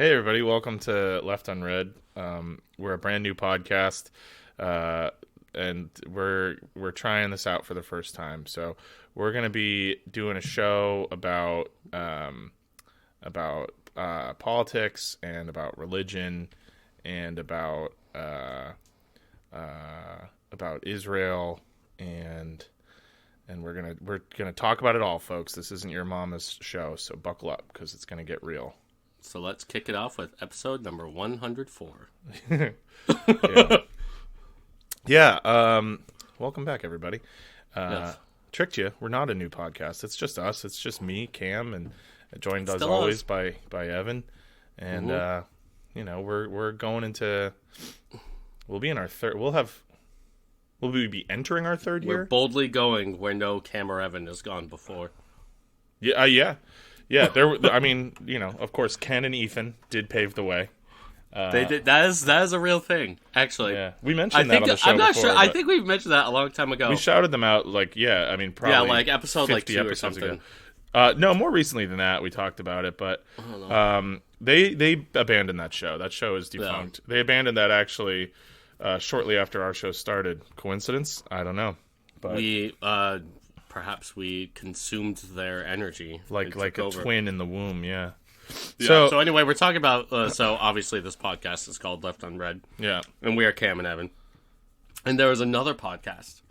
Hey everybody, welcome to Left Unread. We're a brand new podcast, and we're trying this out for the first time. So we're going to be doing a show about politics and about religion and about Israel and we're gonna talk about it all, folks. This isn't your mama's show, so buckle up because it's gonna get real. So let's kick it off with episode number 104. Yeah. Welcome back, everybody. Yes. Tricked you. We're not a new podcast. It's just us. It's just me, Cam, and joined as Still always us. by Evan. And we're going into. We'll be in our third. Will we be entering our third year? We're boldly going where no Cam or Evan has gone before. Yeah. There. I mean, of course, Ken and Ethan did pave the way. They did. That is a real thing, actually. Yeah, we mentioned that on the show. I'm not before, sure. I think we mentioned that a long time ago. We shouted them out, probably like episode 50 2 or episodes something. ago. No, more recently than that, we talked about it, but they abandoned that show. That show is defunct. Yeah. They abandoned that actually shortly after our show started. Coincidence? I don't know. But perhaps we consumed their energy, like a twin in the womb. Yeah. So anyway, we're talking about. So obviously, this podcast is called Left Unread. Yeah, and we are Cam and Evan. And there was another podcast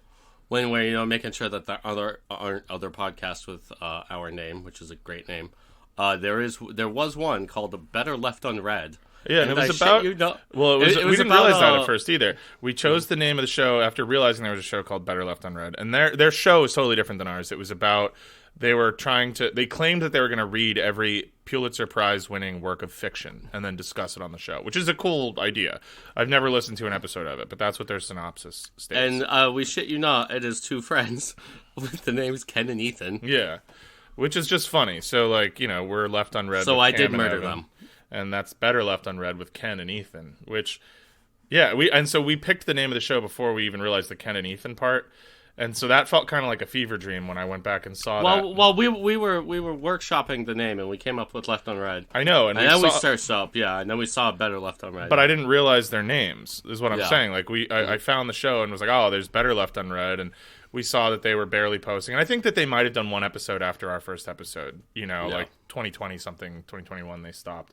when we're making sure that there aren't other podcasts with our name, which is a great name. There was one called "The Better Left Unread." Yeah, and it was about. We didn't realize that at first either. We chose the name of the show after realizing there was a show called Better Left Unread, and their show is totally different than ours. It was about they claimed that they were going to read every Pulitzer Prize winning work of fiction and then discuss it on the show, which is a cool idea. I've never listened to an episode of it, but that's what their synopsis states. And we shit you not, it is two friends with the names Ken and Ethan. Yeah, which is just funny. So we're Left Unread. So I did Cam murder and Evan. them. And that's Better Left Unread with Ken and Ethan, which, so we picked the name of the show before we even realized the Ken and Ethan part, and so that felt kind of like a fever dream when I went back and saw that. Well, we were workshopping the name, and we came up with Left Unread. I know, and we searched up, and then we saw Better Left Unread. But I didn't realize their names, is what I'm saying. Like, I found the show and was like, oh, there's Better Left Unread, and we saw that they were barely posting. And I think that they might have done one episode after our first episode, like 2020 something, 2021 they stopped.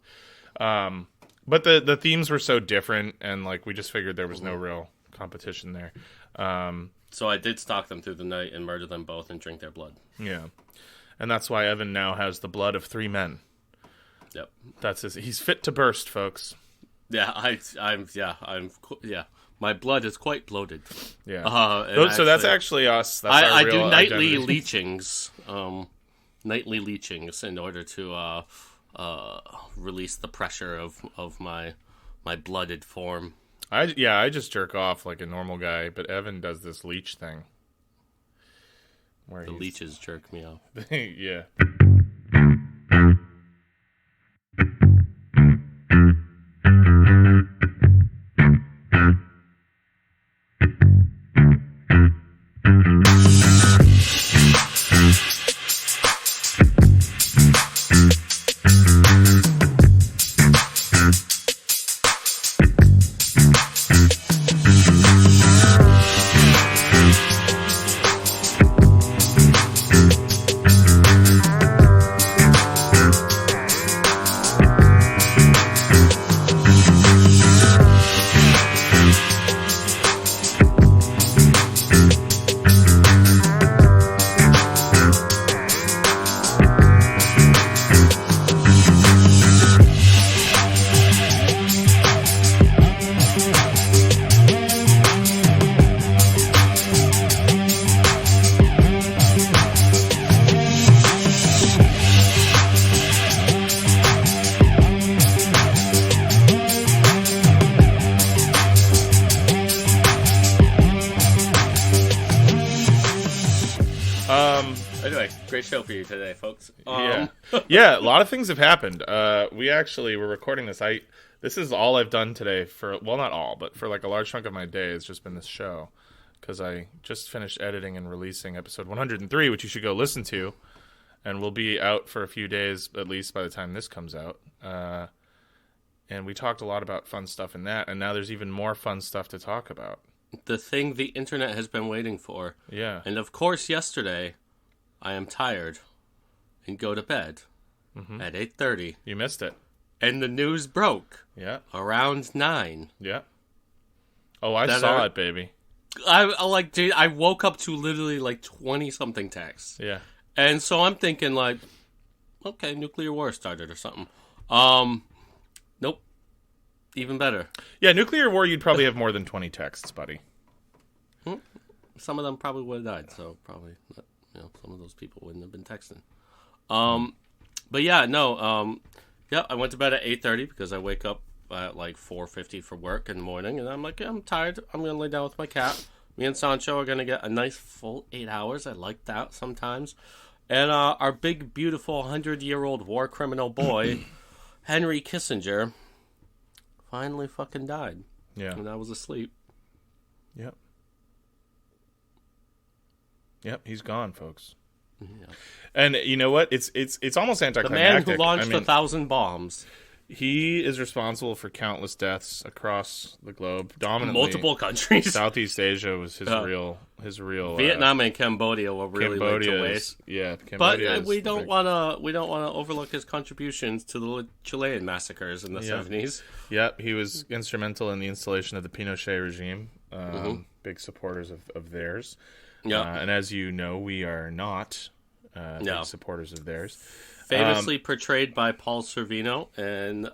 But the themes were so different, and we just figured there was no real competition there. So I did stalk them through the night and murder them both and drink their blood. Yeah, and that's why Evan now has the blood of 3 men. Yep, he's fit to burst, folks. Yeah, I'm. My blood is quite bloated. Yeah. So that's actually us. That's I our real do nightly identity. leechings in order to release the pressure of my blooded form. I just jerk off like a normal guy, but Evan does this leech thing. The leeches jerk me off. Yeah. Anyway, great show for you today, folks. Yeah, a lot of things have happened. We actually were recording this. This is all I've done today for, well, not all, but for like a large chunk of my day, it's just been this show. Because I just finished editing and releasing episode 103, which you should go listen to. And will be out for a few days, at least by the time this comes out. And we talked a lot about fun stuff in that, and now there's even more fun stuff to talk about. The thing the internet has been waiting for. Yeah. And of course, yesterday, I am tired and go to bed at 8:30. You missed it. And the news broke. Yeah. Around 9. Yeah. Oh, I saw it, baby. I woke up to literally 20-something texts. Yeah. And so I'm thinking okay, nuclear war started or something. Nope. Even better. Yeah, nuclear war, you'd probably have more than 20 texts, buddy. Some of them probably would have died, so probably not, some of those people wouldn't have been texting. But yeah, no, I went to bed at 8:30 because I wake up at 4:50 for work in the morning, and I'm like, I'm tired. I'm going to lay down with my cat. Me and Sancho are going to get a nice full 8 hours. I like that sometimes. And our big, beautiful 100-year-old war criminal boy, Henry Kissinger, finally fucking died. Yeah. And I was asleep. Yep. Yep, he's gone, folks. Yeah. And you know what? It's almost anticlimactic. The man who launched 1,000 bombs. He is responsible for countless deaths across the globe, dominantly multiple countries. Southeast Asia was his real. Vietnam and Cambodia were really laid to waste. Yeah, but we don't want to overlook his contributions to the Chilean massacres in the 70s. Yep, he was instrumental in the installation of the Pinochet regime. Big supporters of theirs. Yeah, and as you know, we are not big supporters of theirs. Famously portrayed by Paul Sorvino and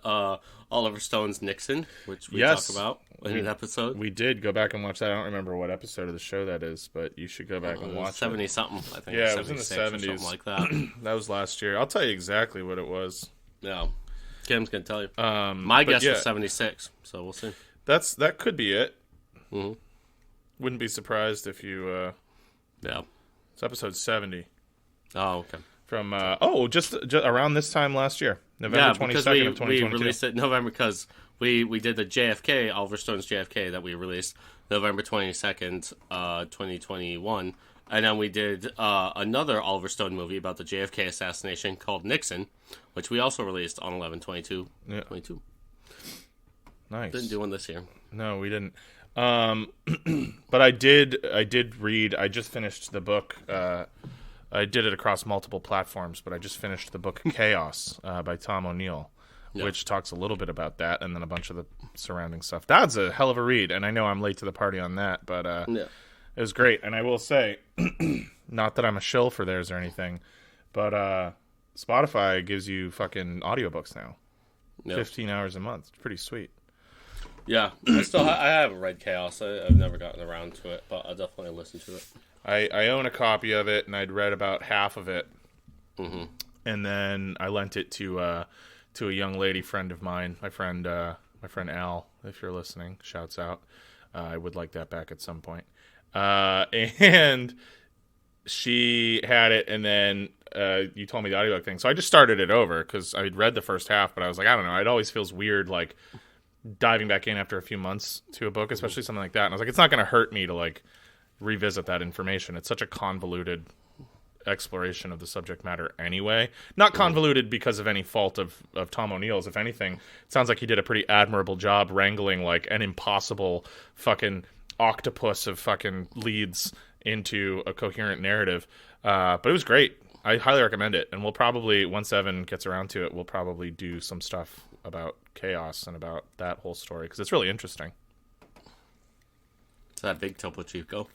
Oliver Stone's Nixon, which we talk about in an episode. We did go back and watch that. I don't remember what episode of the show that is, but you should go back and watch 70 something, I think. Yeah, it was in the 70s. Something like that. That was last year. I'll tell you exactly what it was. Yeah. Kim's going to tell you. My guess was 76, so we'll see. That could be it. Mm-hmm. Wouldn't be surprised if you... It's episode 70. Oh, okay. From just around this time last year, November 22nd of 2022. We released it in November because we did the JFK, Oliver Stone's JFK that we released November 22nd, 2021, and then we did another Oliver Stone movie about the JFK assassination called Nixon, which we also released on 11/22/22. Nice. Didn't do one this year. No, we didn't. But I did read. I just finished the book. I did it across multiple platforms, but I just finished the book Chaos by Tom O'Neill, which talks a little bit about that and then a bunch of the surrounding stuff. That's a hell of a read, and I know I'm late to the party on that, but it was great. And I will say, not that I'm a shill for theirs or anything, but Spotify gives you fucking audiobooks now. 15 hours a month. It's pretty sweet. Yeah, I haven't read Chaos. I've never gotten around to it, but I'll definitely listen to it. I own a copy of it, and I'd read about half of it, and then I lent it to a young lady friend of mine, my friend Al. If you're listening, shouts out. I would like that back at some point. And she had it, and then you told me the audiobook thing, so I just started it over because I'd read the first half, but I was like, I don't know. It always feels weird, like diving back in after a few months to a book, especially something like that. And I was like, it's not going to hurt me to revisit that information. It's such a convoluted exploration of the subject matter anyway. Not convoluted because of any fault of Tom O'Neill's. If anything, it sounds like he did a pretty admirable job wrangling an impossible fucking octopus of fucking leads into a coherent narrative. But it was great. I highly recommend it. And we'll probably, once Evan gets around to it, we'll probably do some stuff about Chaos and about that whole story because it's really interesting. It's that big Topo Chico.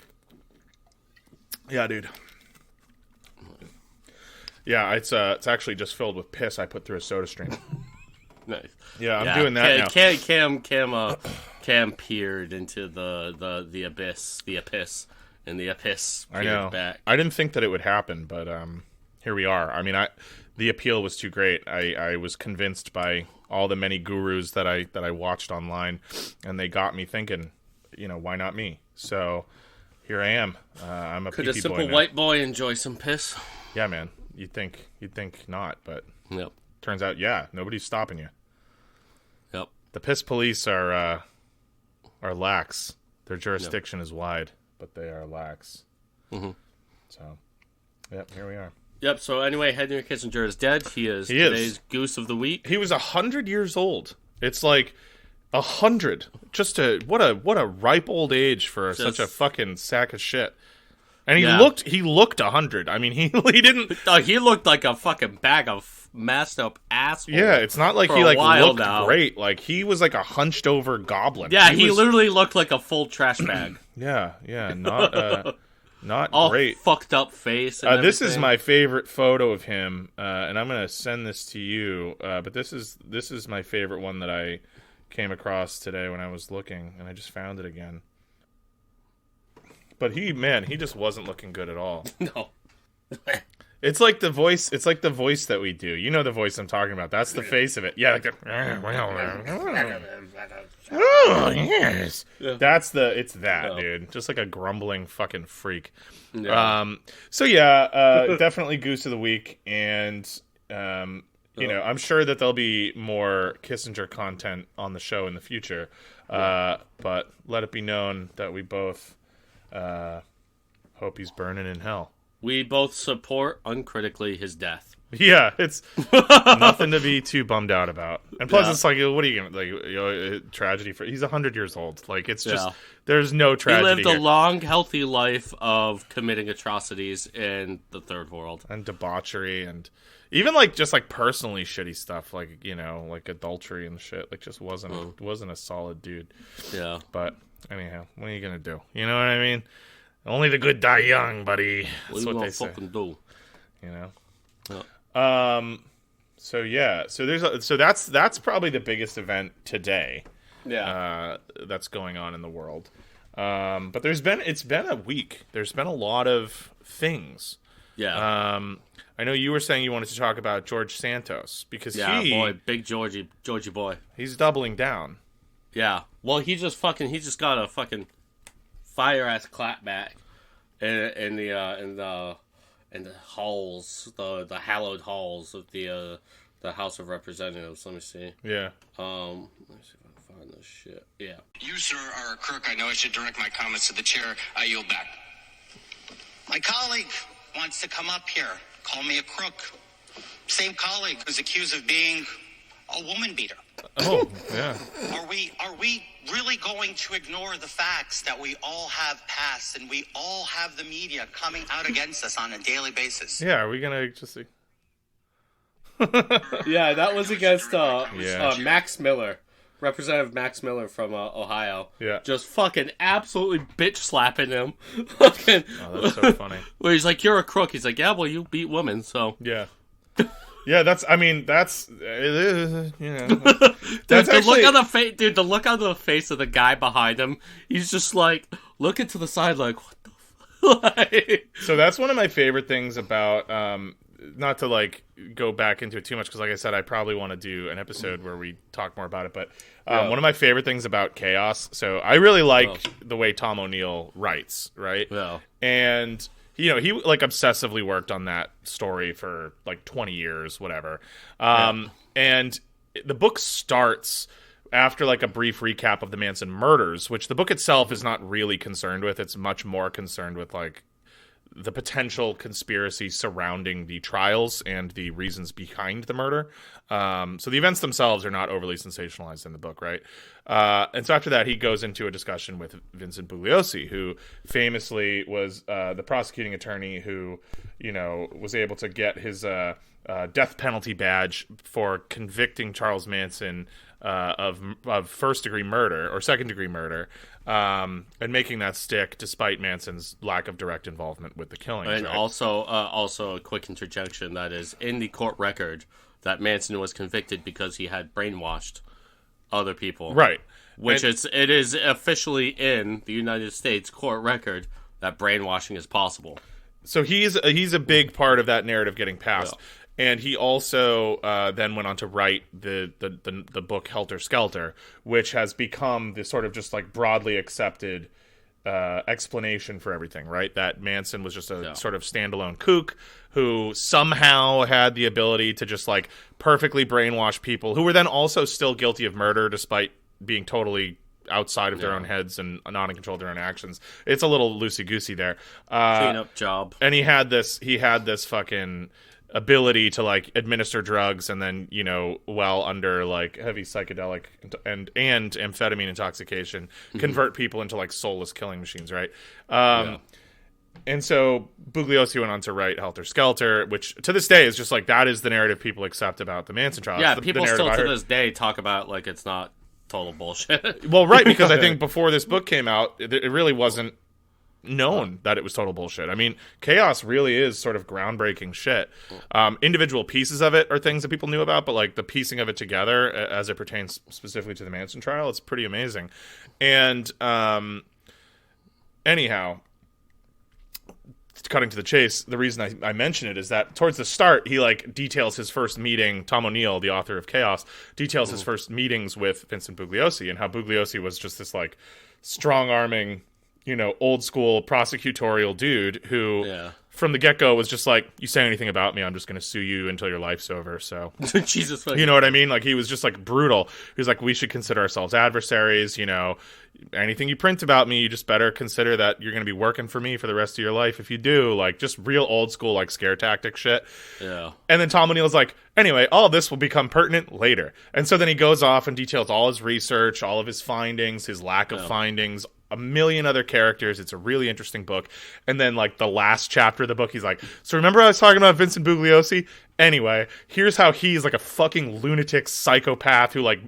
Yeah, dude. Yeah, it's actually just filled with piss I put through a soda stream. Nice. Yeah, I'm doing that now. Cam peered into the abyss, and the abyss peered back. I didn't think that it would happen, but here we are. I mean, the appeal was too great. I was convinced by all the many gurus that I watched online, and they got me thinking, why not me? So here I am. I'm a Could a simple white boy enjoy some piss? Yeah, man. You'd think not, but yep. Turns out, nobody's stopping you. Yep. The piss police are lax. Their jurisdiction is wide, but they are lax. Mm-hmm. So, here we are. Yep, so anyway, Henry Kissinger is dead. He is today's goose of the week. He was 100 years old It's like 100. What a ripe old age for such a fucking sack of shit. And he looked 100. I mean, he didn't. He looked like a fucking bag of messed up asshole. Yeah, it's not like he like looked great. Like he was like a hunched over goblin. Yeah, he literally looked like a full trash bag. Yeah, not all great. Fucked up face. And this is my favorite photo of him, and I'm gonna send this to you. But this is my favorite one that I came across today when I was looking, and I just found it again. But he just wasn't looking good at all. No. It's like the voice. It's like the voice that we do. You know the voice I'm talking about. That's the face of it. Yeah. Like oh yes. It's that dude. Just like a grumbling fucking freak. Yeah. Definitely Goose of the Week, and I'm sure that there'll be more Kissinger content on the show in the future. But let it be known that we both hope he's burning in hell. We both support uncritically his death. Yeah, it's nothing to be too bummed out about. And plus, it's like, what are you gonna tragedy for? He's 100 years old. Like, it's just there's no tragedy. He lived a long, healthy life of committing atrocities in the third world and debauchery, and even like just like personally shitty stuff, like like adultery and shit. Like, just wasn't a solid dude. Yeah. But anyhow, what are you gonna do? You know what I mean? Only the good die young, buddy. That's what they say. Fucking do. Yeah. So that's probably the biggest event today. Yeah. That's going on in the world. But it's been a week. There's been a lot of things. Yeah. I know you were saying you wanted to talk about George Santos because big Georgie boy. He's doubling down. Yeah. Well, he just got a fucking fire ass clapback in the halls, the hallowed halls of the House of Representatives. Let me see. Yeah. Let me see if I can find this shit. Yeah. You, sir, are a crook. I know I should direct my comments to the chair. I yield back. My colleague wants to come up here, call me a crook. Same colleague who's accused of being a woman beater. Oh, yeah. Are we really going to ignore the facts that we all have past and we all have the media coming out against us on a daily basis? Yeah, are we gonna just see? Yeah, that was against Max Miller, Representative Max Miller from Ohio. Yeah, just fucking absolutely bitch slapping him. Fucking, that's so funny. Where he's like, "You're a crook." He's like, "Yeah, well, you beat women, so." Yeah. Yeah, that's actually... The look on the face, dude, the look on the face of the guy behind him, he's just like, looking to the side like, what the fuck? So that's one of my favorite things about, not to, like, go back into it too much, because like I said, I probably want to do an episode where we talk more about it, but one of my favorite things about Chaos, so I really like the way Tom O'Neill writes, right? Yeah. And... he like obsessively worked on that story for like 20 years, whatever. And the book starts after like a brief recap of the Manson murders, which the book itself is not really concerned with. It's much more concerned with like the potential conspiracy surrounding the trials and the reasons behind the murder. So the events themselves are not overly sensationalized in the book, right? And so after that, he goes into a discussion with Vincent Bugliosi, who famously was the prosecuting attorney who, was able to get his death penalty badge for convicting Charles Manson of first-degree murder or second-degree murder, and making that stick despite Manson's lack of direct involvement with the killings. And right? also a quick interjection that is in the court record that Manson was convicted because he had brainwashed other people. Right. It is officially in the United States court record that brainwashing is possible. So he's a big part of that narrative getting passed. Yeah. And he also then went on to write the book Helter Skelter, which has become this sort of just like broadly accepted explanation for everything, right? That Manson was just a sort of standalone kook who somehow had the ability to just like perfectly brainwash people who were then also still guilty of murder despite being totally outside of their own heads and not in control of their own actions. It's a little loosey-goosey there. Clean up job. And he had this fucking ability to like administer drugs and then, you know, while under like heavy psychedelic and amphetamine intoxication, convert people into like soulless killing machines, right? And so Bugliosi went on to write Helter Skelter, which to this day is just like, that is the narrative people accept about the Manson trial. Yeah, people still to this day talk about like it's not total bullshit. Well, right, because I think before this book came out, it really wasn't known that it was total bullshit. I mean, Chaos really is sort of groundbreaking shit. Individual pieces of it are things that people knew about, but like the piecing of it together as it pertains specifically to the Manson trial, it's pretty amazing. And anyhow, cutting to the chase, the reason I mention it is that towards the start, he like details his first meeting. Tom O'Neill, the author of Chaos, details his first meetings with Vincent Bugliosi and how Bugliosi was just this like strong-arming, you know, old school prosecutorial dude who from the get-go was just like, you say anything about me, I'm just going to sue you until your life's over. So Jesus, you know what I mean? Like, he was just like brutal. He was like, we should consider ourselves adversaries. You know, anything you print about me, you just better consider that you're going to be working for me for the rest of your life. If you do, like, just real old school, like, scare tactic shit. Yeah. And then Tom O'Neill's like, anyway, all of this will become pertinent later. And so then he goes off and details all his research, all of his findings, his lack of findings, a million other characters. It's a really interesting book. And then, like, the last chapter of the book, he's like, so remember I was talking about Vincent Bugliosi? Anyway, here's how he's like a fucking lunatic psychopath who like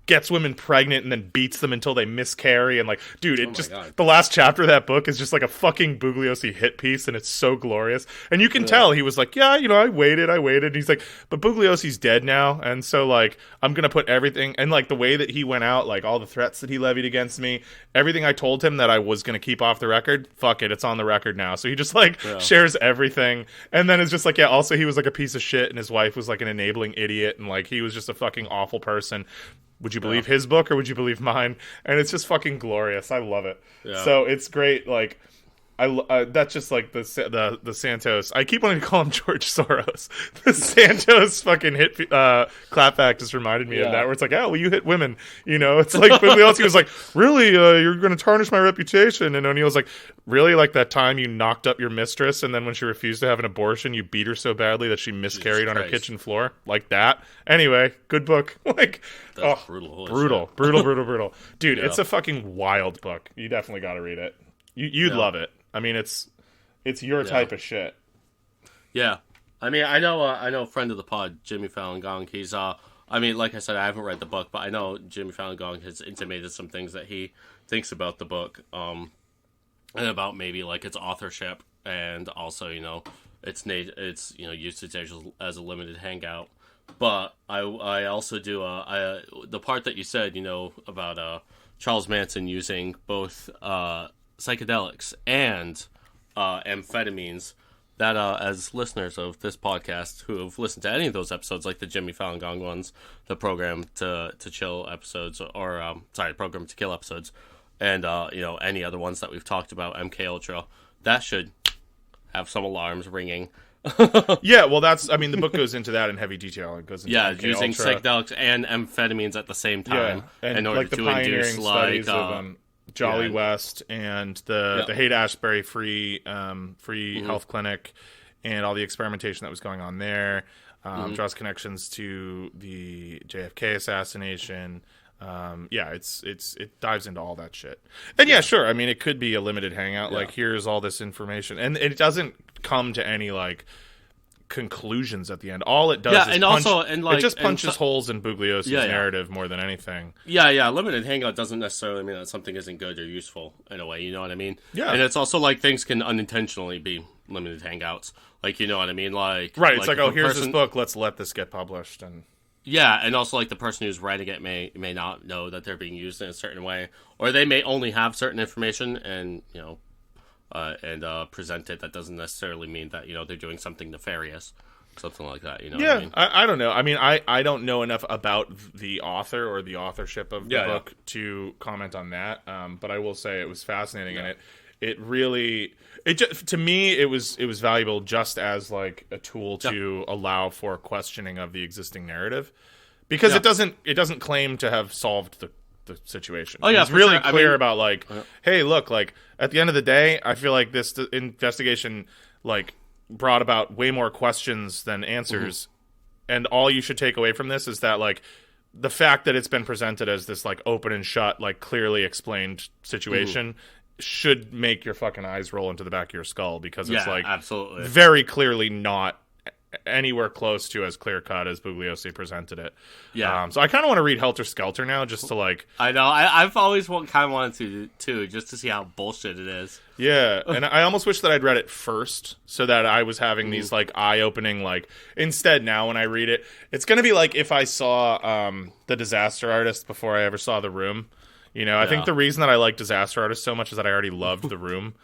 gets women pregnant and then beats them until they miscarry. And like, dude, the last chapter of that book is just like a fucking Bugliosi hit piece, and it's so glorious. And you can tell he was like, yeah, you know, I waited. And he's like, but Bugliosi's dead now. And so like, I'm going to put everything, and like the way that he went out, like all the threats that he levied against me, everything I told him that I was going to keep off the record, fuck it, it's on the record now. So he just like shares everything. And then it's just like, yeah, also he was like a piece of shit, and his wife was like an enabling idiot, and like he was just a fucking awful person. Would you believe his book or would you believe mine? And it's just fucking glorious. I love it. So it's great. Like, that's just like the Santos. I keep wanting to call him George Soros. The Santos fucking hit clapback just reminded me of that, where it's like, oh, well, you hit women. You know, it's like Bugliosi was like, really, you're going to tarnish my reputation. And O'Neill's like, really, like that time you knocked up your mistress, and then when she refused to have an abortion, you beat her so badly that she miscarried on her kitchen floor, like that. Anyway, good book. Like, that's brutal, dude. It's a fucking wild book. You definitely got to read it. You'd love it. I mean, it's your type of shit. Yeah, I mean, I know a friend of the pod, Jimmy Fallon Gong. He's I mean, like I said, I haven't read the book, but I know Jimmy Fallon Gong has intimated some things that he thinks about the book, and about maybe like its authorship, and also, you know, its you know, usage as a limited hangout. But I also do the part that you said, you know, about Charles Manson using both psychedelics and amphetamines, that as listeners of this podcast who have listened to any of those episodes, like the Jimmy Fallon Gong ones, the Program to Chill episodes, or Program to Kill episodes, and you know, any other ones that we've talked about, MK Ultra, that should have some alarms ringing. Yeah, well, I mean, the book goes into that in heavy detail. It goes into MK using Ultra. Psychedelics and amphetamines at the same time, and in order like the to pioneering induce studies of Jolly West and the Haight-Ashbury free health clinic, and all the experimentation that was going on there. Draws connections to the JFK assassination. It dives into all that shit. And sure, I mean, it could be a limited hangout. Like, here's all this information, and it doesn't come to any like conclusions at the end. All it does is it just punches holes in Bugliosi's narrative more than anything. Limited hangout doesn't necessarily mean that something isn't good or useful in a way, you know what I mean? And it's also like things can unintentionally be limited hangouts, like, you know what I mean? Like, right, it's like, oh, here's this book, let's let this get published. And and also like the person who's writing it may not know that they're being used in a certain way, or they may only have certain information and, you know, present it. That doesn't necessarily mean that, you know, they're doing something nefarious, something like that, you know what I mean? I don't know. I mean, I don't know enough about the author or the authorship of the book to comment on that, but I will say it was fascinating, and it really, to me, it was valuable just as like a tool to allow for questioning of the existing narrative, because it doesn't claim to have solved the situation. It's really clear about like, hey, look, like at the end of the day, I feel like this investigation like brought about way more questions than answers. And all you should take away from this is that, like, the fact that it's been presented as this, like, open and shut, like, clearly explained situation should make your fucking eyes roll into the back of your skull, because it's, like, absolutely, very clearly not anywhere close to as clear-cut as Bugliosi presented it. Yeah. So I kind of want to read Helter Skelter now, just to, like... I know. I've always kind of wanted to, too, just to see how bullshit it is. Yeah, and I almost wish that I'd read it first, so that I was having these, like, eye-opening, like... Instead, now, when I read it, it's going to be like if I saw The Disaster Artist before I ever saw The Room. You know, I think the reason that I like Disaster Artist so much is that I already loved The Room.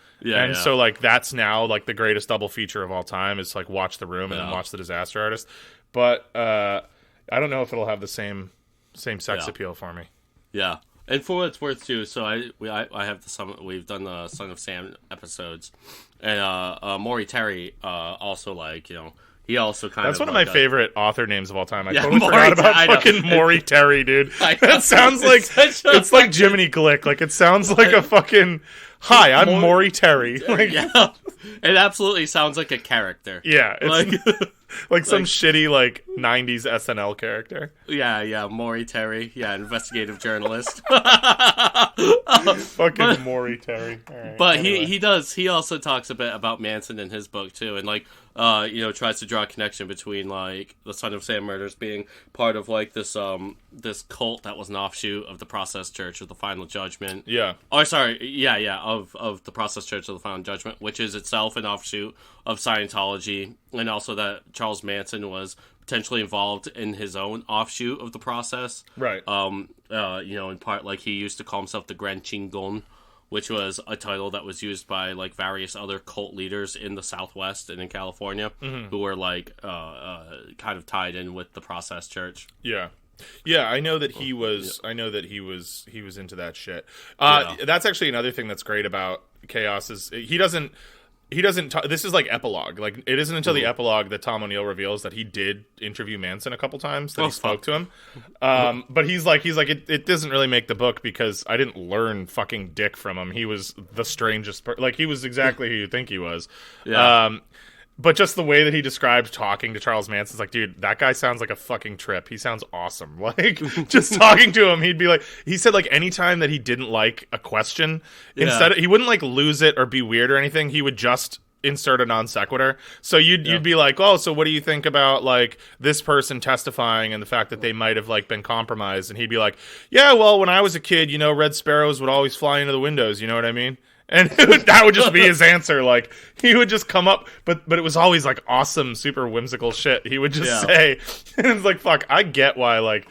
So, like, that's now, like, the greatest double feature of all time is, like, watch The Room and then watch The Disaster Artist. But I don't know if it'll have the same sex appeal for me. Yeah. And for what it's worth, too, so I have we've done the Son of Sam episodes. And Maury Terry also, like, you know, he also kind That's of... one of my favorite author names of all time. I totally forgot about fucking Maury Terry, dude. That sounds like... It's like Jiminy Glick. Like, it sounds like a fucking... Hi, I'm Maury Terry. Like, yeah. It absolutely sounds like a character. Yeah. It's like some shitty, like, 90s SNL character. Yeah, Maury Terry. Yeah, investigative journalist. Fucking Maury Terry. Right, but anyway. He also talks a bit about Manson in his book, too. And, like, you know, tries to draw a connection between, like, the Son of Sam murders being part of, like, this cult that was an offshoot of the Process Church of the Final Judgment. Yeah. Oh, sorry. Yeah, of the Process Church of the Final Judgment, which is itself an offshoot of Scientology, and also that Charles Manson was potentially involved in his own offshoot of the process. Right. You know, in part, like, he used to call himself the Gran Chingon, which was a title that was used by, like, various other cult leaders in the Southwest and in California who were, like, kind of tied in with the Process Church. Yeah. Yeah, I know that he was. I know that he was into that shit. That's actually another thing that's great about Chaos is he doesn't. This is like epilogue. Like, it isn't until the epilogue that Tom O'Neill reveals that he did interview Manson a couple times. That he spoke to him. But he's like it doesn't really make the book because I didn't learn fucking dick from him. He was the strangest. Like, he was exactly who you think he was. Yeah. But just the way that he described talking to Charles Manson's like, dude, that guy sounds like a fucking trip. He sounds awesome. Like, just talking to him, he'd be like, he said, like, anytime that he didn't like a question, he wouldn't, like, lose it or be weird or anything. He would just insert a non sequitur. So you'd be like, oh, so what do you think about, like, this person testifying and the fact that they might have, like, been compromised? And he'd be like, yeah, well, when I was a kid, you know, red sparrows would always fly into the windows. You know what I mean? And that would just be his answer. Like, he would just come up, but it was always, like, awesome, super whimsical shit. He would just say, and it's like, fuck, I get why, like,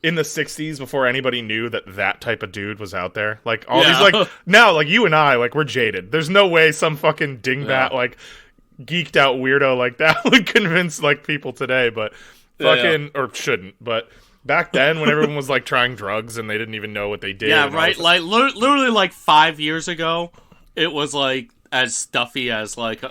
in the 60s, before anybody knew that type of dude was out there, like, all these, like, now, like, you and I, like, we're jaded. There's no way some fucking dingbat, like, geeked out weirdo like that would convince, like, people today, but fucking, or shouldn't, but... Back then, when everyone was, like, trying drugs and they didn't even know what they did. Yeah, right. Like, literally, like, 5 years ago, it was, like, as stuffy as, like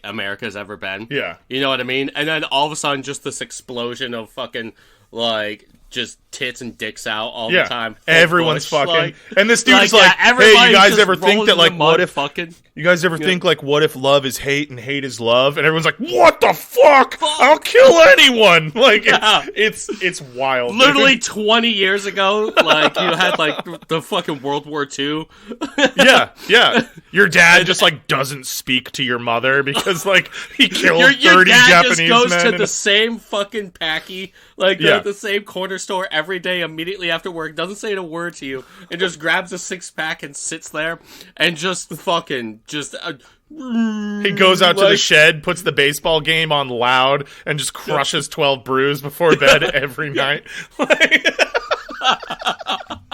America's ever been. Yeah. You know what I mean? And then all of a sudden, just this explosion of fucking, like, just tits and dicks out all the time. Everyone's fucking... Like, and this dude's like, hey, you guys ever think that, like, what if... Fucking... You guys ever think, like, what if love is hate and hate is love? And everyone's like, what the fuck? I'll kill anyone! Like, it's wild. Literally 20 years ago, like, you had, like, the fucking World War II. Yeah. Your dad just, like, doesn't speak to your mother because, like, he killed 30 your dad Japanese just goes men. To the same fucking packy, like, the same corner store every day immediately after work, doesn't say a word to you, and just grabs a 6-pack and sits there and just fucking... he goes out to the shed, puts the baseball game on loud, and just crushes 12 brews before bed every night.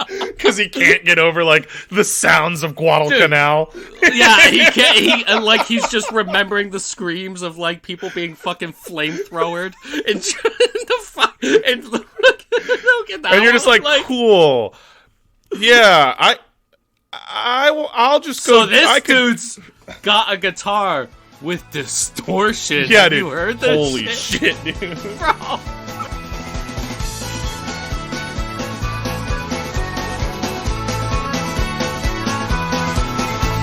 Because he can't get over, like, the sounds of Guadalcanal. Yeah, he can't. And, like, he's just remembering the screams of, like, people being fucking flamethrowered. And you're just like, cool. Yeah, I'll just go. So this dude's got a guitar with distortion. Yeah, Have dude. You heard this? Holy shit, dude. Bro.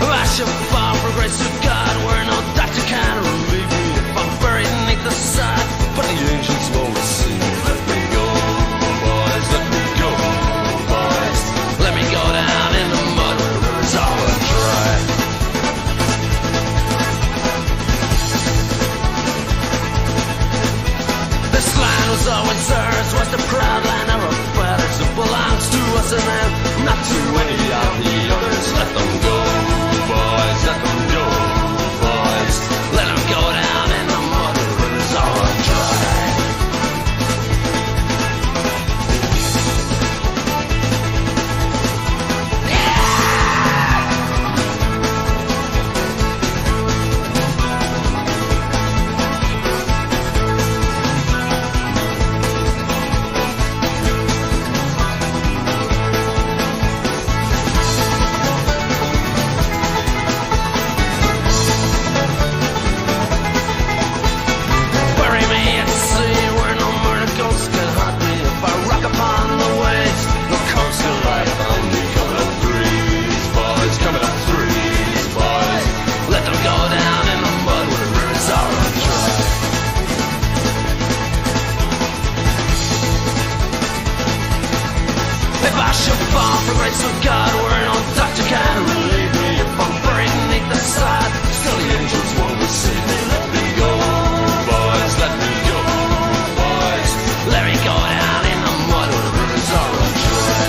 I shall far for grace of God, where no doctor can relieve me. the side, but the angels won't see me. Let me go, boys, let me go, boys. Let me go down in the mud where the rivers all run dry. This land was always ours, was the proud land of our fathers. It belongs to us and them, not to any of the others. Let them go, boys, let them go, boys. Let them go down in the mud where the rivers all run dry. Bury me at sea where no murder ghosts can haunt me. If I rock upon the waves, the coast will lie on me. Coming up threes, boys, coming up threes, boys. Let them go down in the mud where the rivers all run dry. If I should fall for grace of God, where no doctor can relieve me. If I'm buried beneath the sod, still the angels won't receive me. Let me go, boys, let me go, boys. Let me go down in the mud where the rivers all run dry.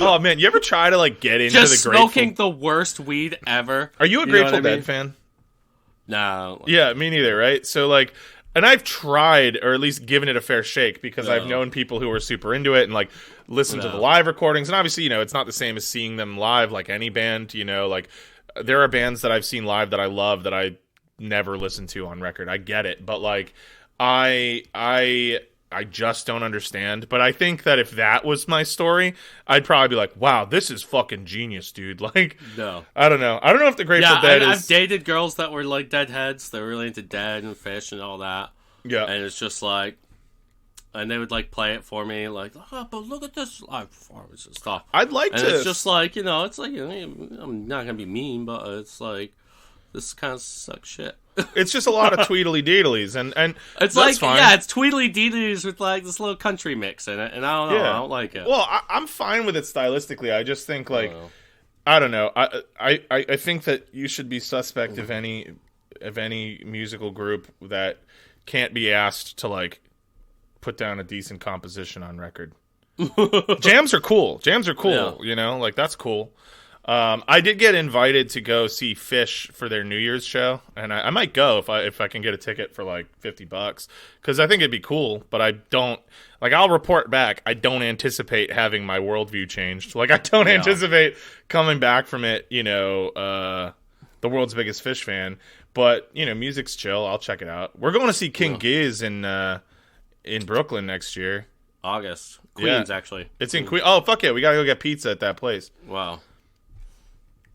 Oh man, you ever try to like get into Just the Grateful? smoking the worst weed ever. Are you a know Grateful what I Dead mean? fan? No. Yeah, me neither, right? So like, and I've tried, or at least given it a fair shake, because No. I've known people who are super into it and like listen to No. the live recordings. And obviously, you know, it's not the same as seeing them live like any band, you know, like there are bands that I've seen live that I love that I never listened to on record. I get it, but like I just don't understand. But I think that if that was my story, I'd probably be like, wow, this is fucking genius, dude. Like, No. I don't know. I don't know if the Grateful Yeah, Dead I've is... dated girls that were like deadheads. They were really into Dead and Fish and all that. Yeah. And it's just like, and they would like play it for me, like, oh, but look at this live performance and stuff. I'd like And to... it's just like, you know, it's like, you know, I'm not gonna be mean, but it's like, this kind of sucks shit. It's just a lot of tweedly deedlies, and It's that's like, fine. yeah, it's tweedly deedlies with like this little country mix in it, and I don't know, I don't like it. Well, I'm fine with it stylistically. I just think like, know. I don't know. I think that you should be suspect of any musical group that can't be asked to like put down a decent composition on record. Jams are cool. Yeah. You know, like that's cool. I did get invited to go see Fish for their New Year's show, and I might go if I can get a ticket for like $50 because I think it'd be cool. But I don't like. I'll report back. I don't anticipate having my worldview changed. Like I don't anticipate coming back from it. You know, the world's biggest Fish fan. But you know, music's chill. I'll check it out. We're going to see King Giz in Brooklyn next year. August. Queens, actually. It's in Queens. Oh fuck yeah, we gotta go get pizza at that place. Wow.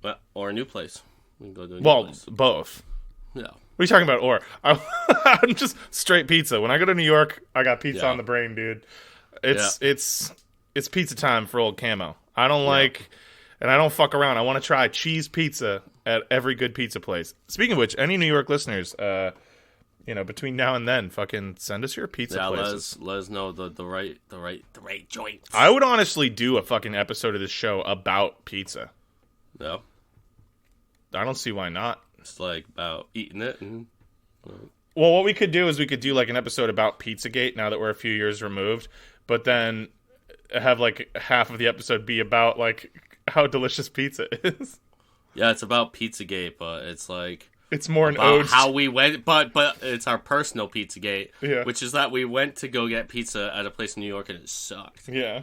Well, or a new place. We can go to a new place. Both. Yeah. What are you talking about? Or I'm just straight pizza. When I go to New York, I got pizza on the brain, dude. It's pizza time for old Camo. I don't like, and I don't fuck around. I want to try cheese pizza at every good pizza place. Speaking of which, any New York listeners, you know, between now and then, fucking send us your pizza places. Let us know the right joints. I would honestly do a fucking episode of this show about pizza. No. I don't see why not. It's like about eating it and Well, what we could do is we could do like an episode about Pizzagate now that we're a few years removed, but then have like half of the episode be about like how delicious pizza is. yeah, it's about Pizzagate, but it's like It's more an about ode. how we went, but it's our personal Pizzagate, Yeah. which is that we went to go get pizza at a place in New York and it sucked. Yeah.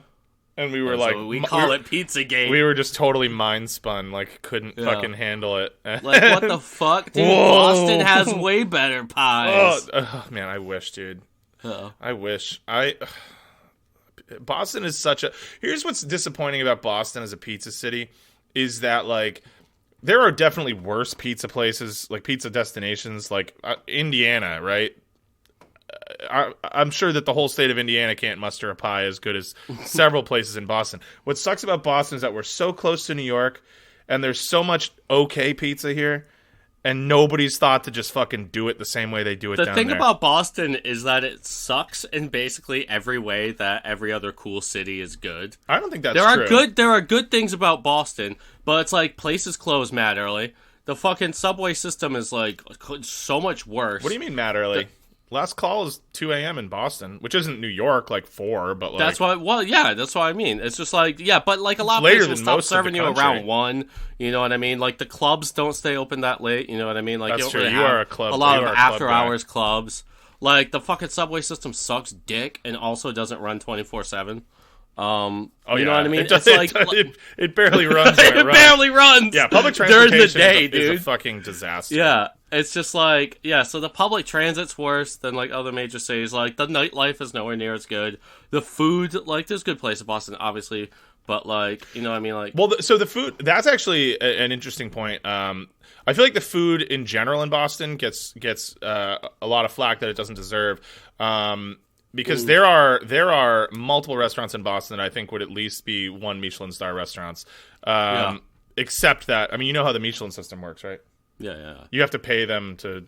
And we were And like... so we call it Pizzagate. We were just totally mind spun, like couldn't fucking handle it. Like, what the fuck, dude? Whoa. Boston has way better pies. Oh, man, I wish, dude. Oh. I wish. Boston is such a... Here's what's disappointing about Boston as a pizza city is that, like, there are definitely worse pizza places, like pizza destinations, like Indiana, right? I'm sure that the whole state of Indiana can't muster a pie as good as several places in Boston. What sucks about Boston is that we're so close to New York, and there's so much okay pizza here, and nobody's thought to just fucking do it the same way they do it down there. The thing about Boston is that it sucks in basically every way that every other cool city is good. I don't think that's true. There are good things about Boston, but it's like places close mad early. The fucking subway system is like so much worse. What do you mean mad early? Last call is 2 a.m. in Boston, which isn't New York, like 4, but like... That's what, well, yeah, that's what I mean. It's just like, yeah, but like a lot of places will stop serving you around 1, you know what I mean? Like the clubs don't stay open that late, you know what I mean? Like, that's you true, really you are a club. A lot of after-hours clubs. Like, the fucking subway system sucks dick and also doesn't run 24/7. You know what I mean? It barely runs. It barely runs. Yeah, public transportation during the day, dude. is a fucking disaster. Yeah, it's just like, yeah, so the public transit's worse than like other major cities. Like the nightlife is nowhere near as good. The food, like, there's good places in Boston, obviously, but like, you know what I mean? Like, well, so the food, that's actually an interesting point. I feel like the food in general in Boston gets a lot of flack that it doesn't deserve. Because there are multiple restaurants in Boston that I think would at least be 1 Michelin star restaurants. Except that, I mean, you know how the Michelin system works, right? Yeah. You have to pay them to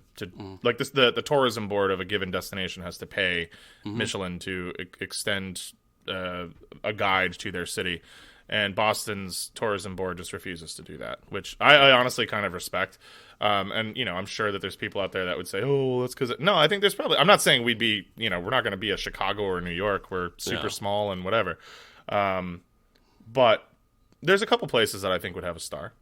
like this. The tourism board of a given destination has to pay Michelin to extend a guide to their city. And Boston's tourism board just refuses to do that, which I honestly kind of respect. And, you know, I'm sure that there's people out there that would say, oh, that's because... No, I think there's probably... I'm not saying we'd be... You know, we're not going to be a Chicago or New York. We're super small and whatever. But there's a couple places that I think would have a star.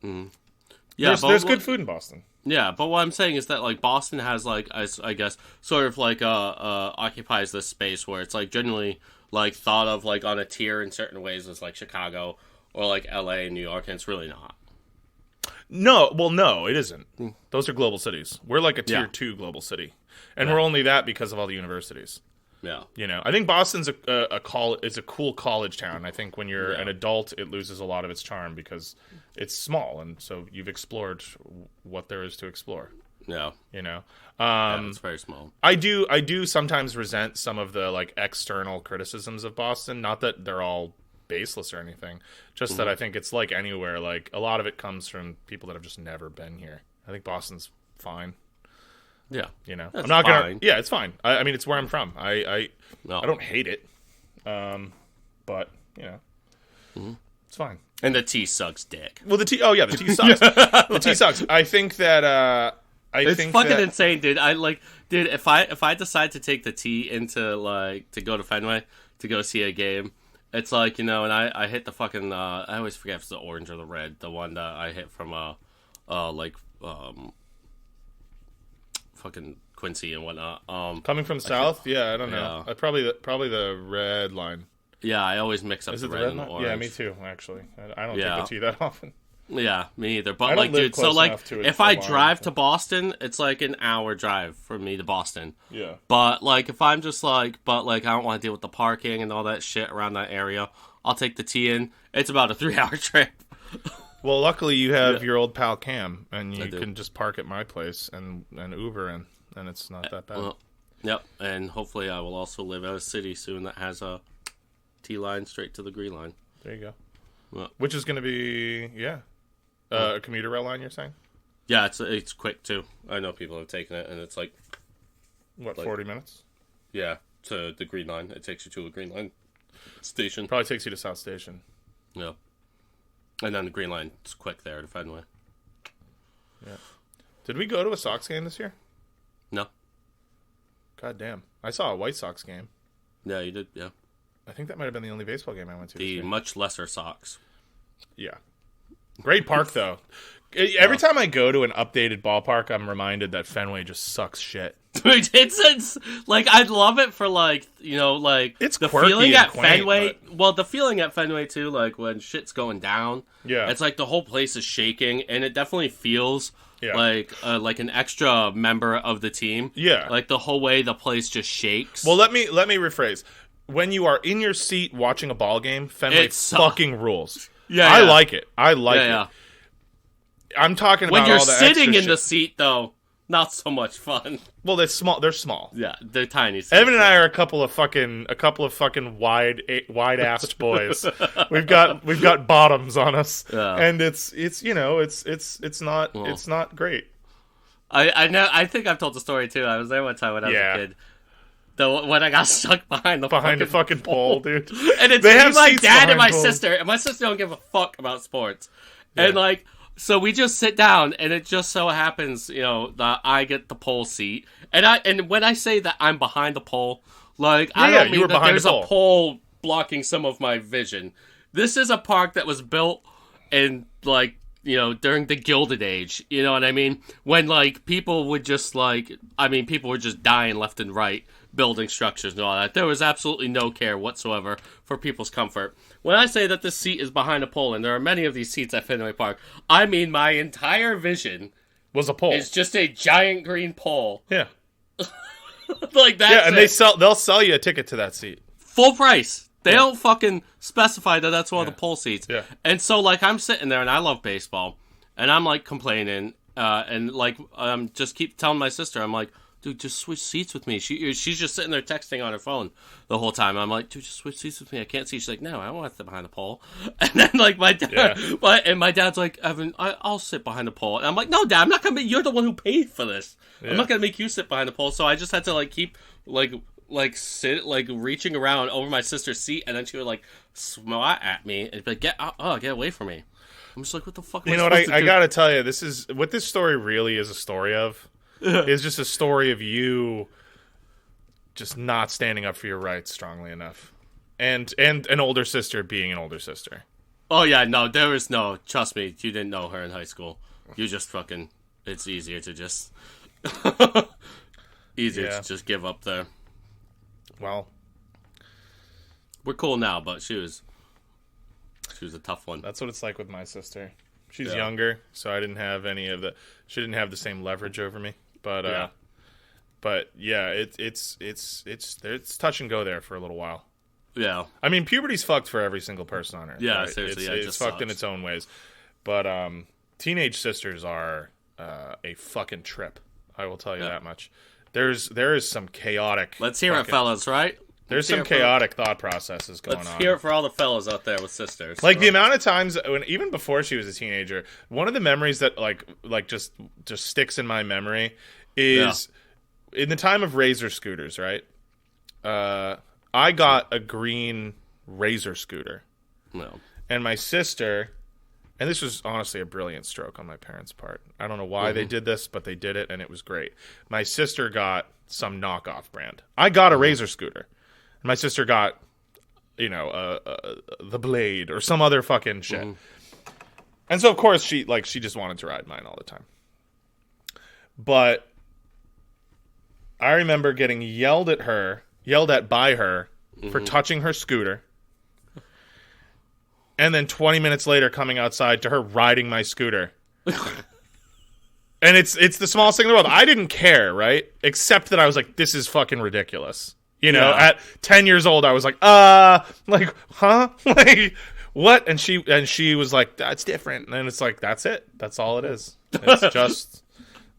Yeah, there's good food in Boston. Yeah, but what I'm saying is that, like, Boston has, like, I guess, sort of, like, occupies this space where it's, like, generally, like, thought of, like, on a tier in certain ways as, like, Chicago or, like, L.A. and New York, and it's really not. No, it isn't. Those are global cities. We're like a tier 2 global city. And we're only that because of all the universities. Yeah. You know, I think Boston's a cool college town. I think when you're an adult, it loses a lot of its charm because it's small, and so you've explored what there is to explore. Yeah. You know? It's very small. I do sometimes resent some of the, like, external criticisms of Boston. Not that they're all baseless or anything, just that I think it's like anywhere. Like, a lot of it comes from people that have just never been here. I think Boston's fine. Yeah, you know, that's I'm not fine. gonna. Yeah, it's fine. I mean, it's where I'm from. I don't hate it, but you know, it's fine. And the tea sucks dick. Well, the tea. Oh yeah, the tea sucks. The tea sucks. I think that. It's fucking insane, dude. Dude, if I decide to take the tea into, like, to go to Fenway to go see a game, it's like, you know, and I hit the fucking, I always forget if it's the orange or the red, the one that I hit from, fucking Quincy and whatnot. Coming from south? Yeah, I don't know. Yeah. Probably the red line. Yeah, I always mix up the red and the orange. Yeah, me too, actually. I don't take the tea that often. Yeah, me either. But, like, dude, so, like, if I drive to Boston, it's like an hour drive from me to Boston. Yeah. But, like, if I'm just like, I don't want to deal with the parking and all that shit around that area, I'll take the T in. It's about a 3-hour trip. Well, luckily you have your old pal Cam, and you can just park at my place and Uber in, and it's not that bad. Well, yep, and hopefully I will also live in a city soon that has a T line straight to the Green Line. There you go. Well, which is going to be, a commuter rail line, you're saying? Yeah, it's quick, too. I know people have taken it, and it's like... What, 40 minutes? Yeah, to the Green Line. It takes you to a Green Line station. Probably takes you to South Station. Yeah. And then the Green Line's quick there to Fenway. Yeah. Did we go to a Sox game this year? No. God damn. I saw a White Sox game. Yeah, you did, yeah. I think that might have been the only baseball game I went to this year. Much lesser Sox. Yeah. Great park, though. Every time I go to an updated ballpark, I'm reminded that Fenway just sucks shit. It's like, I'd love it for, like, you know, like, it's the quirky feeling and at quaint, Fenway. but... Well, the feeling at Fenway too, like when shit's going down. Yeah, it's like the whole place is shaking, and it definitely feels like an extra member of the team. Yeah, like the whole way the place just shakes. Well, let me rephrase. when you are in your seat watching a ball game, Fenway fucking rules. Yeah, I like it. I like it. Yeah. I'm talking about when you're all the sitting in shit. the seat, though, not so much fun. Well, they're small. They're small. Yeah, they're tiny. Seats, Evan and I are a couple of fucking wide-assed boys. We've got bottoms on us, and it's not great. I know. I think I've told the story too. I was there one time when I was a kid. When I got stuck behind the fucking pole, dude. And it's my dad and my sister, and my sister don't give a fuck about sports. Yeah. And like, so we just sit down, and it just so happens, that I get the pole seat, and when I say that I'm behind the pole, like I don't mean that there's a pole blocking some of my vision. This is a park that was built in like, during the Gilded Age, you know what I mean? When like people were just dying left and right, building structures and all that. There was absolutely no care whatsoever for people's comfort. When I say that this seat is behind a pole, and there are many of these seats at Fenway Park, I mean my entire vision was a pole. It's just a giant green pole. Yeah. Like that. Yeah, and they'll sell you a ticket to that seat. Full price. They don't fucking specify that that's one of the pole seats. Yeah. And so, like, I'm sitting there, and I love baseball, and I'm, like, complaining, and, like, just keep telling my sister, I'm like, dude, just switch seats with me. She's just sitting there texting on her phone the whole time. I'm like, dude, just switch seats with me. I can't see. She's like, no, I don't want to sit behind the pole. And then, like, my dad, my dad's like, Evan, I'll sit behind the pole. And I'm like, no, Dad, I'm not going to you're the one who paid for this. Yeah. I'm not going to make you sit behind the pole. So I just had to, like, keep, like sit, like, reaching around over my sister's seat, and then she would, like, swat at me and be like, get away from me. I'm just like, what the fuck am I supposed to do? I gotta tell you, this is what this story really is a story of. Is just a story of you just not standing up for your rights strongly enough, and an older sister being an older sister. Oh yeah, no, there is no. Trust me, you didn't know her in high school. You just fucking. It's easier to just to just give up there. Well, we're cool now, but she was a tough one. That's what it's like with my sister. She's younger, so I didn't have she didn't have the same leverage over me. But it's touch and go there for a little while. Yeah. I mean, puberty's fucked for every single person on Earth. Yeah, right? seriously. It's fucked in its own ways. But teenage sisters are a fucking trip. I will tell you that much. There is some chaotic. Let's hear it, fellas. Right? There's some chaotic thought processes going on. Let's hear it for all the fellas out there with sisters. Like the amount of times even before she was a teenager, one of the memories that like just sticks in my memory is in the time of Razor scooters, right? I got a green Razor scooter. No. And my sister, and this was honestly a brilliant stroke on my parents' part. I don't know why they did this, but they did it, and it was great. My sister got some knockoff brand. I got a Razor scooter. My sister got, the Blade or some other fucking shit. And so, of course, she just wanted to ride mine all the time. But I remember getting yelled at by her for touching her scooter. And then 20 minutes later coming outside to her riding my scooter. And it's the smallest thing in the world. I didn't care, right? Except that I was like, this is fucking ridiculous. At 10 years old, I was like, huh? Like, what? And she was like, that's different. And it's like, that's it. That's all it is. It's just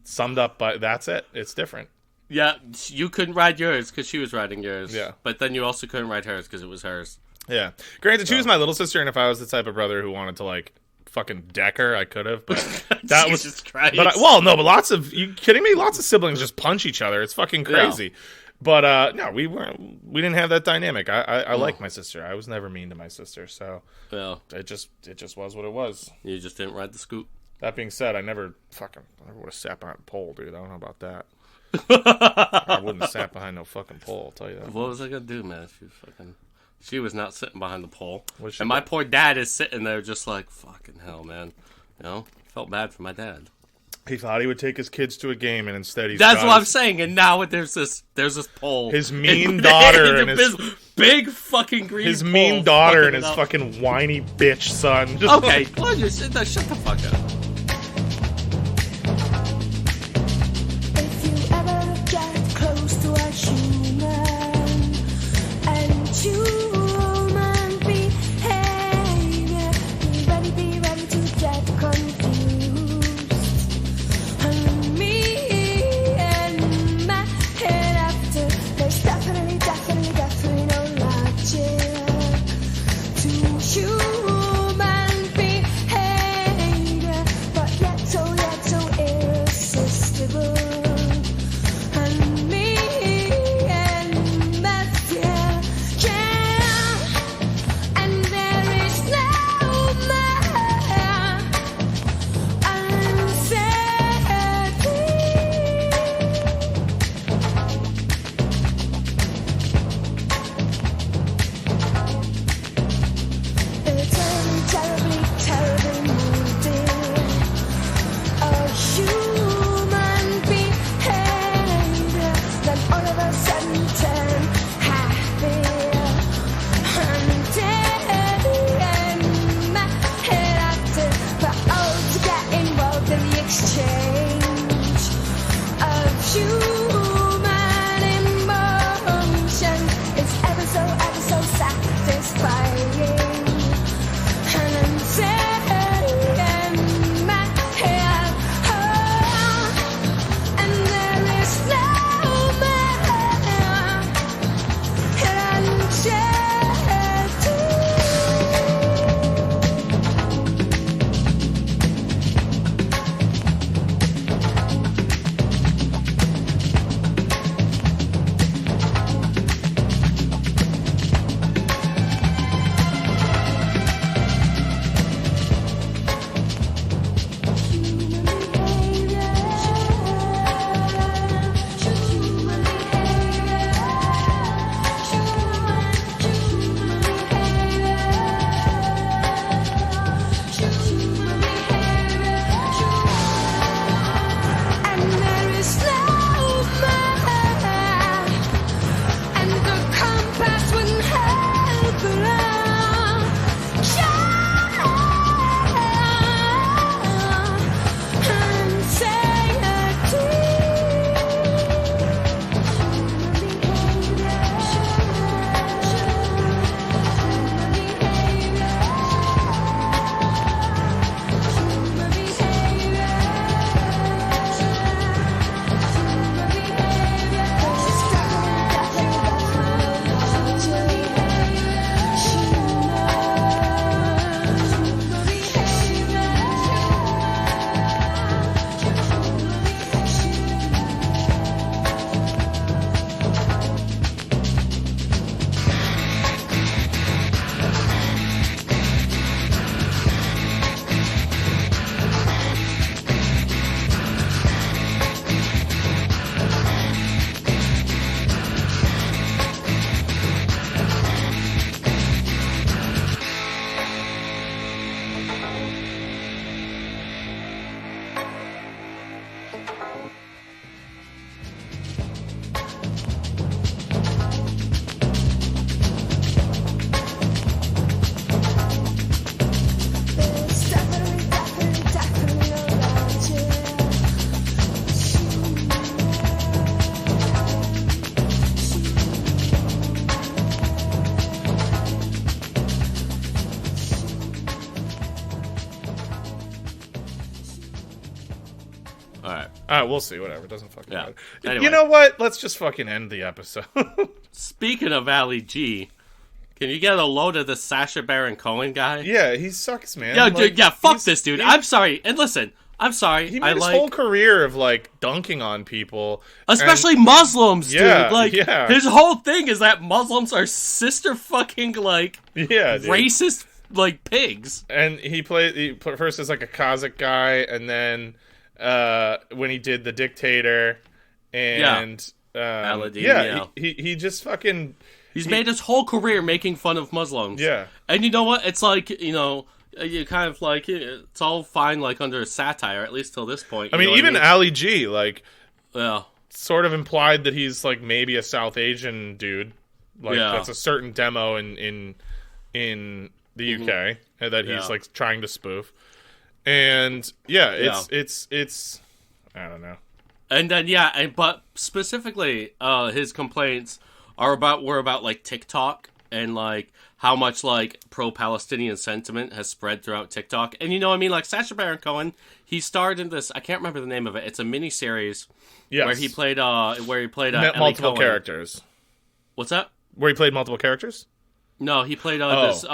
summed up by, that's it. It's different. Yeah, you couldn't ride yours because she was riding yours. Yeah. But then you also couldn't ride hers because it was hers. Yeah. Granted, she was my little sister, and if I was the type of brother who wanted to, like, fucking deck her, I could have, but that was Jesus Christ. But but lots of, you kidding me? Lots of siblings just punch each other. It's fucking crazy. Yeah. But no, we didn't have that dynamic. I like my sister. I was never mean to my sister, so it just was what it was. You just didn't ride the scoot. That being said, I never would have sat behind a pole, dude. I don't know about that. I wouldn't have sat behind no fucking pole, I'll tell you that. What was I gonna do, man? She was not sitting behind the pole. And my poor dad is sitting there just like, fucking hell, man. Felt bad for my dad. He thought he would take his kids to a game, and instead That's what I'm saying. And now there's this pole. His mean daughter and his big fucking green. His mean daughter and his fucking whiny bitch son. Okay, well, just shut the fuck up. If you ever get close to a human and We'll see. Whatever. It doesn't fucking matter. Anyway. You know what? Let's just fucking end the episode. Speaking of Ali G, can you get a load of the Sacha Baron Cohen guy? Yeah, he sucks, man. Yeah, dude, fuck this dude. I'm sorry. And listen, I'm sorry. He made his whole career of, like, dunking on people. Especially Muslims, dude. Yeah, Like, yeah. his whole thing is that Muslims are sister fucking, like, racist, like, pigs. And he played first as, like, a Kazakh guy, and then when he did The Dictator, and... he just fucking... He's made his whole career making fun of Muslims. Yeah. And you know what? It's like, you know... You kind of like it's all fine, like under satire, at least till this point. I mean, even Ali G, like, yeah, sort of implied that he's like maybe a South Asian dude. Like that's a certain demo in the UK that he's like trying to spoof. And it's I don't know. And then but specifically, his complaints were about like TikTok and like how much, like, pro-Palestinian sentiment has spread throughout TikTok. And, you know what I mean? Like, Sacha Baron Cohen, he starred in this... I can't remember the name of it. It's a miniseries where he played... multiple Cohen. Characters. What's that? Where he played multiple characters? No, he played this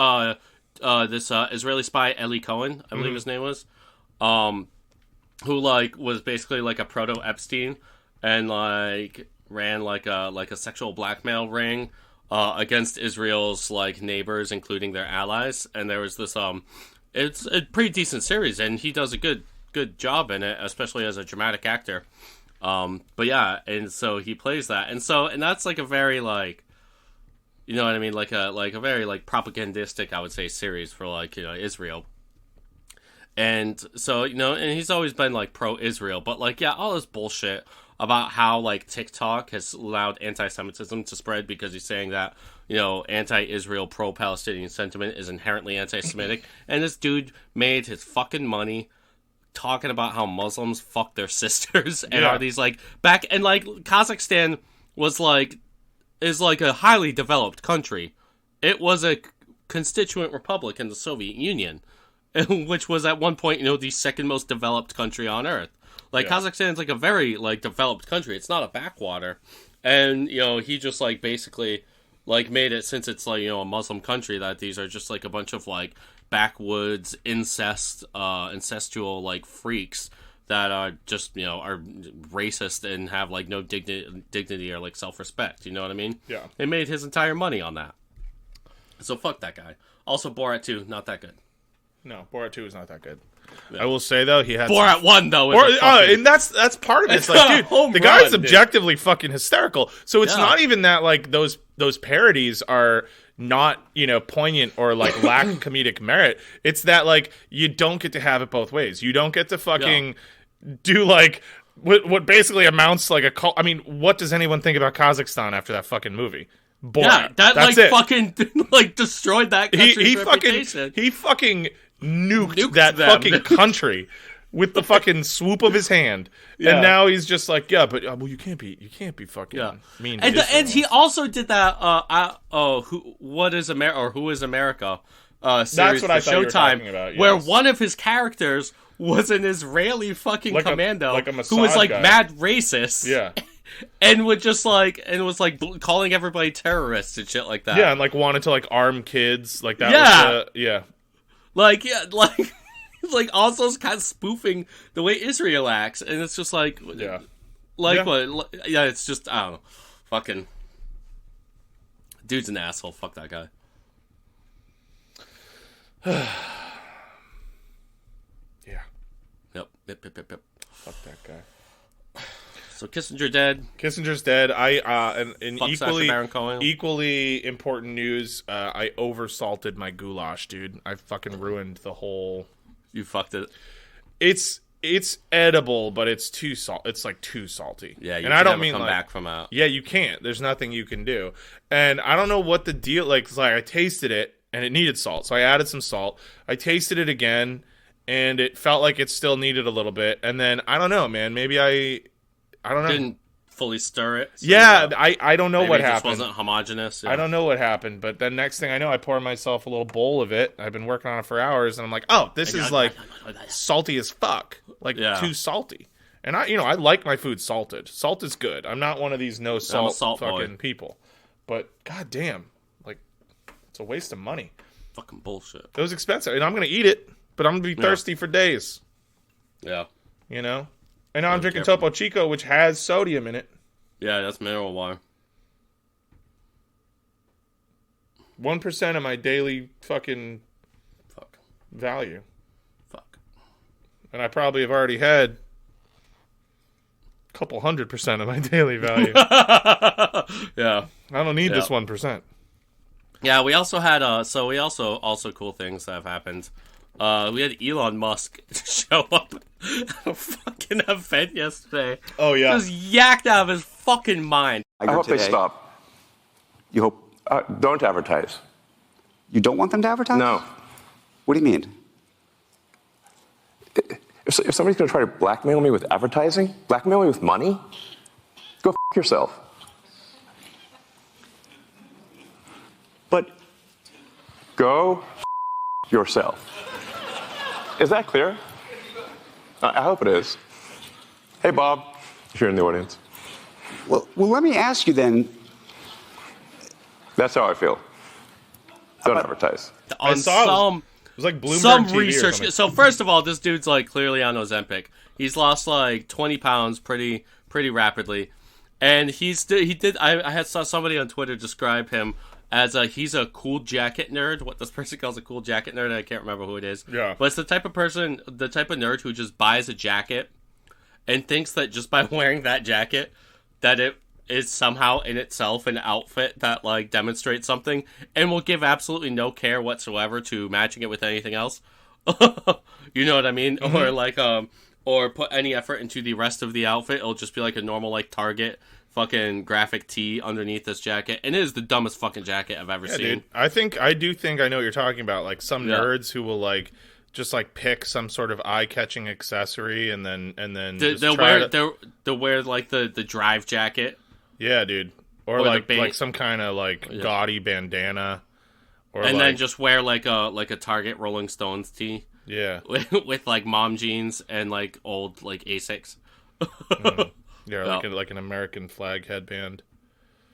Israeli spy, Eli Cohen, I believe his name was, who, like, was basically, like, a proto-Epstein and, like, ran, like a sexual blackmail ring... against Israel's, like, neighbors, including their allies, and there was this, it's a pretty decent series, and he does a good job in it, especially as a dramatic actor, but yeah, and so he plays that, and that's, like, a very, like, you know what I mean, like a very, like, propagandistic, I would say, series for, like, you know, Israel, and so, you know, and he's always been, like, pro-Israel, but, like, yeah, all this bullshit about how, like, TikTok has allowed anti-Semitism to spread because he's saying that, you know, anti-Israel, pro-Palestinian sentiment is inherently anti-Semitic. And this dude made his fucking money talking about how Muslims fuck their sisters and are these, like, back... And, like, Kazakhstan is, like, a highly developed country. It was a constituent republic in the Soviet Union, which was at one point, you know, the second most developed country on Earth. Like, Kazakhstan's, like, a very, like, developed country. It's not a backwater. And, you know, he just, like, basically, like, made it, since it's, like, you know, a Muslim country, that these are just, like, a bunch of, like, backwoods, incestual, like, freaks that are just, you know, are racist and have, like, no dignity or, like, self-respect. You know what I mean? Yeah. He made his entire money on that. So, fuck that guy. Also, Borat 2, not that good. No, Borat 2 is not that good. Yeah. I will say though he had Borat 1 though, and that's part of it. It's like, dude, the guy's objectively fucking hysterical. So it's not even that like those parodies are not, you know, poignant or like lack comedic merit. It's that like you don't get to have it both ways. You don't get to fucking do like what basically amounts to like a cult. I mean, what does anyone think about Kazakhstan after that fucking movie? Borat. Yeah, that's like it. Fucking like destroyed that country's reputation. He fucking nuked that fucking country with the fucking swoop of his hand, and now he's just like, but well, you can't be fucking mean. And he also did that. Who is America? Series That's what I thought Showtime, you were talking about. Yes. Where one of his characters was an Israeli fucking commando who was like guy. mad racist. Yeah. And was calling everybody terrorists and shit like that. Yeah, and like wanted to like arm kids like that. Like also kind of spoofing the way Israel acts, and it's just like, what? Yeah, it's just, I don't know, fucking dude's an asshole. Fuck that guy. Yep. Fuck that guy. So Kissinger dead. Kissinger's dead. And equally important news. I oversalted my goulash, dude. I fucking ruined the whole. You fucked it. It's edible, but it's too salt. It's like too salty. Yeah, and I don't mean come like, back from out. Yeah, you can't. There's nothing you can do. And I don't know what the deal. Like I tasted it and it needed salt, so I added some salt. I tasted it again, and it felt like it still needed a little bit. And then I don't know, man. Maybe I don't know. Didn't fully stir it. So I don't know what happened. It just wasn't homogenous. Yeah. I don't know what happened, but then next thing I know, I pour myself a little bowl of it. I've been working on it for hours, and I'm like, oh, this is like salty as fuck, like too salty. And I like my food salted. Salt is good. I'm not one of these no salt fucking people. But goddamn, like, it's a waste of money. Fucking bullshit. It was expensive, and I'm gonna eat it, but I'm gonna be thirsty for days. Yeah. You know? And now I'm drinking Topo Chico, which has sodium in it. Yeah, that's mineral water. 1% of my daily fucking value. Fuck. And I probably have already had a couple 100% of my daily value. Yeah. I don't need this 1%. Yeah, we also had also cool things that have happened. We had Elon Musk show up at a fucking event yesterday. Oh yeah, just yacked out of his fucking mind. I hope they stop. You hope Don't advertise. you don't want them to advertise? No. What do you mean? If somebody's going to try to blackmail me with advertising, blackmail me with money, go f*** yourself. But Go f*** yourself. Is that clear? I hope it is. Hey, Bob, if you're in the audience. well, let me ask you then. That's how I feel. Don't advertise. On it was like Bloomberg some TV research. So first of all, this dude's like clearly on Ozempic. He's lost like 20 pounds pretty rapidly, and he did. I saw somebody on Twitter describe him as he's a cool jacket nerd. What this person calls a cool jacket nerd, I can't remember who it is. Yeah, but it's the type of nerd who just buys a jacket and thinks that just by wearing that jacket, that it is somehow in itself an outfit that like demonstrates something, and will give absolutely no care whatsoever to matching it with anything else. You know what I mean? Mm-hmm. Or like or put any effort into the rest of the outfit. It'll just be like a normal like Target fucking graphic tee underneath this jacket, and it is the dumbest fucking jacket I've ever seen. Dude. I do think I know what you're talking about. Like some nerds who will like just like pick some sort of eye-catching accessory and then they'll wear like the drive jacket. Yeah, dude. Or like some kind of like gaudy bandana. Or and then just wear like a Target Rolling Stones tee. Yeah. with like mom jeans and like old like Asics. Yeah, like an American flag headband.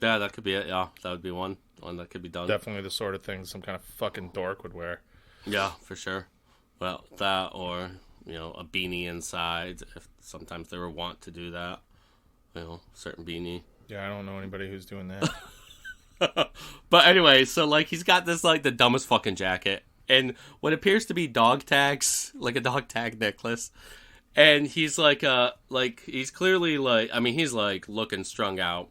Yeah, that could be it. Yeah, that would be one that could be done. Definitely the sort of thing some kind of fucking dork would wear. Yeah, for sure. Well, that or, a beanie inside, if sometimes they were wont to do that. Certain beanie. Yeah, I don't know anybody who's doing that. But anyway, so like he's got this like the dumbest fucking jacket and what appears to be dog tags, like a dog tag necklace. And he's like he's clearly like, I mean, he's like looking strung out,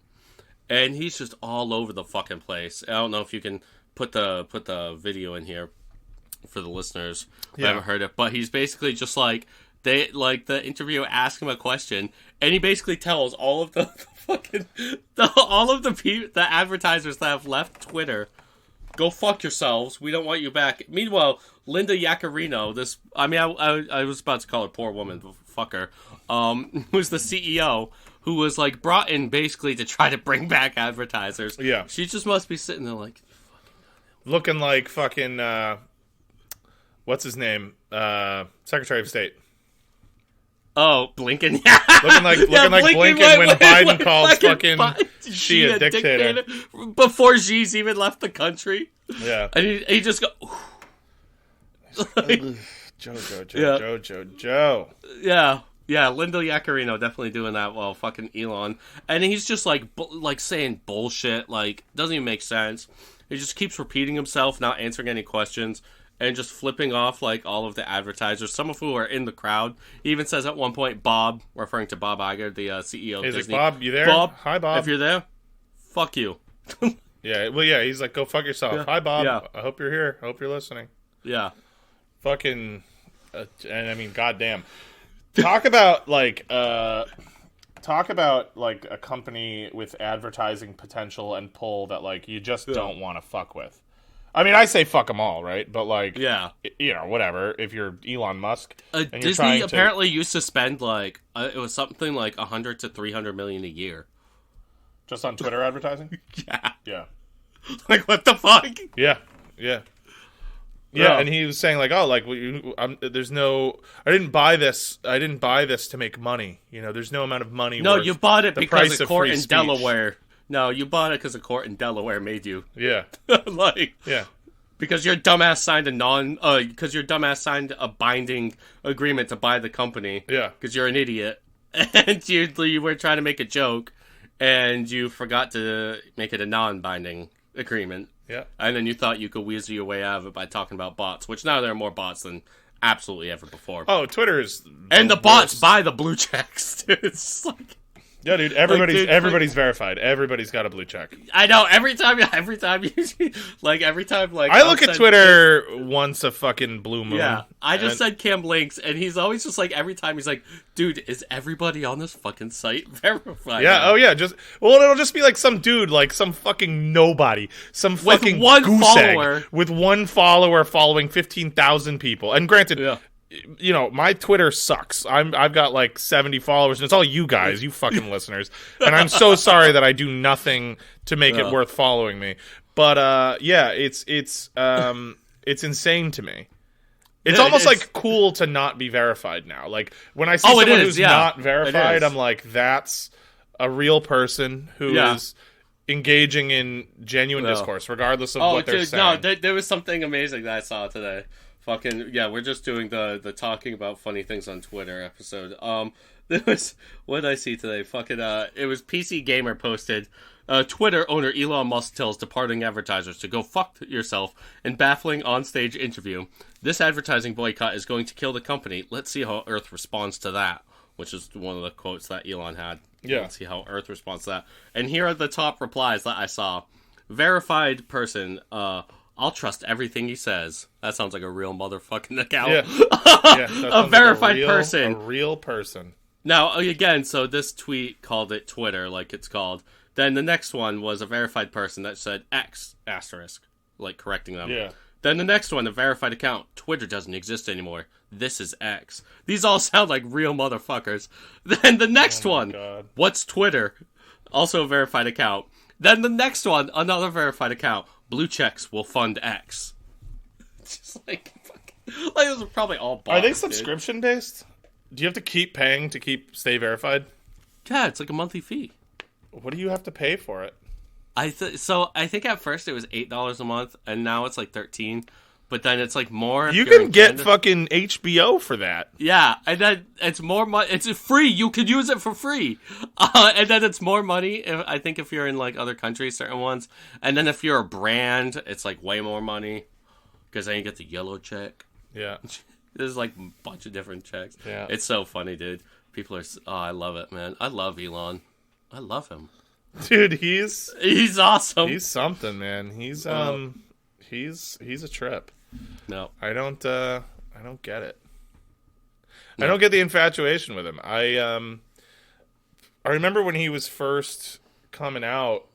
and he's just all over the fucking place. I don't know if you can put the video in here for the listeners who haven't heard it, but he's basically just like the interviewer asked him a question, and he basically tells all of the advertisers that have left Twitter, go fuck yourselves. We don't want you back. Meanwhile, Linda Yaccarino, I was about to call her poor woman, fuck her, who's the CEO, who was like brought in basically to try to bring back advertisers. Yeah. She just must be sitting there like, looking like fucking, what's his name? Secretary of State. Oh, Blinken. Yeah. Looking like Blinken when Biden calls fucking Xi a dictator. Before Xi's even left the country. Yeah. And he just go... Joe. Yeah, Linda Yaccarino definitely doing that while fucking Elon. And he's just like saying bullshit, like, doesn't even make sense. He just keeps repeating himself, not answering any questions, and just flipping off like all of the advertisers, some of who are in the crowd. He even says at one point, Bob, referring to Bob Iger, the CEO of Disney. Like, Bob, you there? Bob, hi, Bob. If you're there, fuck you. Yeah, well, yeah, he's like, go fuck yourself. Yeah. Hi, Bob. Yeah. I hope you're here. I hope you're listening. Yeah. Fucking, and I mean, goddamn. Talk about like a company with advertising potential and pull that like you just don't want to fuck with. I mean, I say fuck them all, right? But like, whatever. If you're Elon Musk, and Disney apparently used to spend like it was something like $100 to $300 million a year, just on Twitter advertising. Yeah. Yeah. Like what the fuck? Yeah. Yeah, and he was saying like, oh, like there's no, I didn't buy this to make money. You know, there's no amount of money. No, you bought it because a court in Delaware. No, you bought it because a court in Delaware made you. Yeah, yeah. Because your dumbass signed a binding agreement to buy the company. Yeah. Because you're an idiot, and you were trying to make a joke, and you forgot to make it a non-binding agreement. Yeah. And then you thought you could weasel your way out of it by talking about bots, which now there are more bots than absolutely ever before. Oh, Twitter is... And the bots buy the blue checks. It's like... Yeah, dude, everybody's verified. Everybody's got a blue check. I know, every time I look at Twitter once a fucking blue moon. Yeah, I just sent Cam links, and he's always just like, every time he's like, dude, is everybody on this fucking site verified? Yeah, now? oh yeah, it'll just be like some dude, like some fucking nobody, some fucking with one goose follower. Egg, with one follower following 15,000 people. And granted, you know, my Twitter sucks. I've got like 70 followers, and it's all you guys, you fucking listeners. And I'm so sorry that I do nothing to make it worth following me. But yeah, it's insane to me. It's almost like cool to not be verified now. Like when I see someone who's not verified, I'm like, that's a real person who is engaging in genuine discourse, regardless of what they're saying. No, there was something amazing that I saw today. Fucking yeah, we're just doing the talking about funny things on Twitter episode. There was, what did I see today? Fucking it was PC Gamer posted. Twitter owner Elon Musk tells departing advertisers to go fuck yourself in baffling onstage interview. This advertising boycott is going to kill the company. Let's see how Earth responds to that. Which is one of the quotes that Elon had. Yeah. Let's see how Earth responds to that. And here are the top replies that I saw. Verified person, I'll trust everything he says. That sounds like a real motherfucking account. Yeah. A verified person. A real person. Now, again, so this tweet called it Twitter, like it's called. Then the next one was a verified person that said X asterisk, like correcting them. Yeah. Then the next one, a verified account. Twitter doesn't exist anymore. This is X. These all sound like real motherfuckers. Then the next one, God. What's Twitter? Also a verified account. Then the next one, another verified account. Blue checks will fund X. Just like those are probably all bots. Are they subscription based? Do you have to keep paying to stay verified? Yeah, it's like a monthly fee. What do you have to pay for it? So I think at first it was $8 a month, and now it's like $13. But then it's like more. You can get fucking HBO for that. Yeah, and then it's more money. It's free. You could use it for free. And then it's more money. I think if you're in like other countries, certain ones. And then if you're a brand, it's like way more money because then you get the yellow check. Yeah, there's like a bunch of different checks. Yeah, it's so funny, dude. People are. Oh, I love it, man. I love Elon. I love him, dude. He's awesome. He's something, man. He's a trip. No, I don't get it. No. I don't get the infatuation with him. I remember when he was first coming out,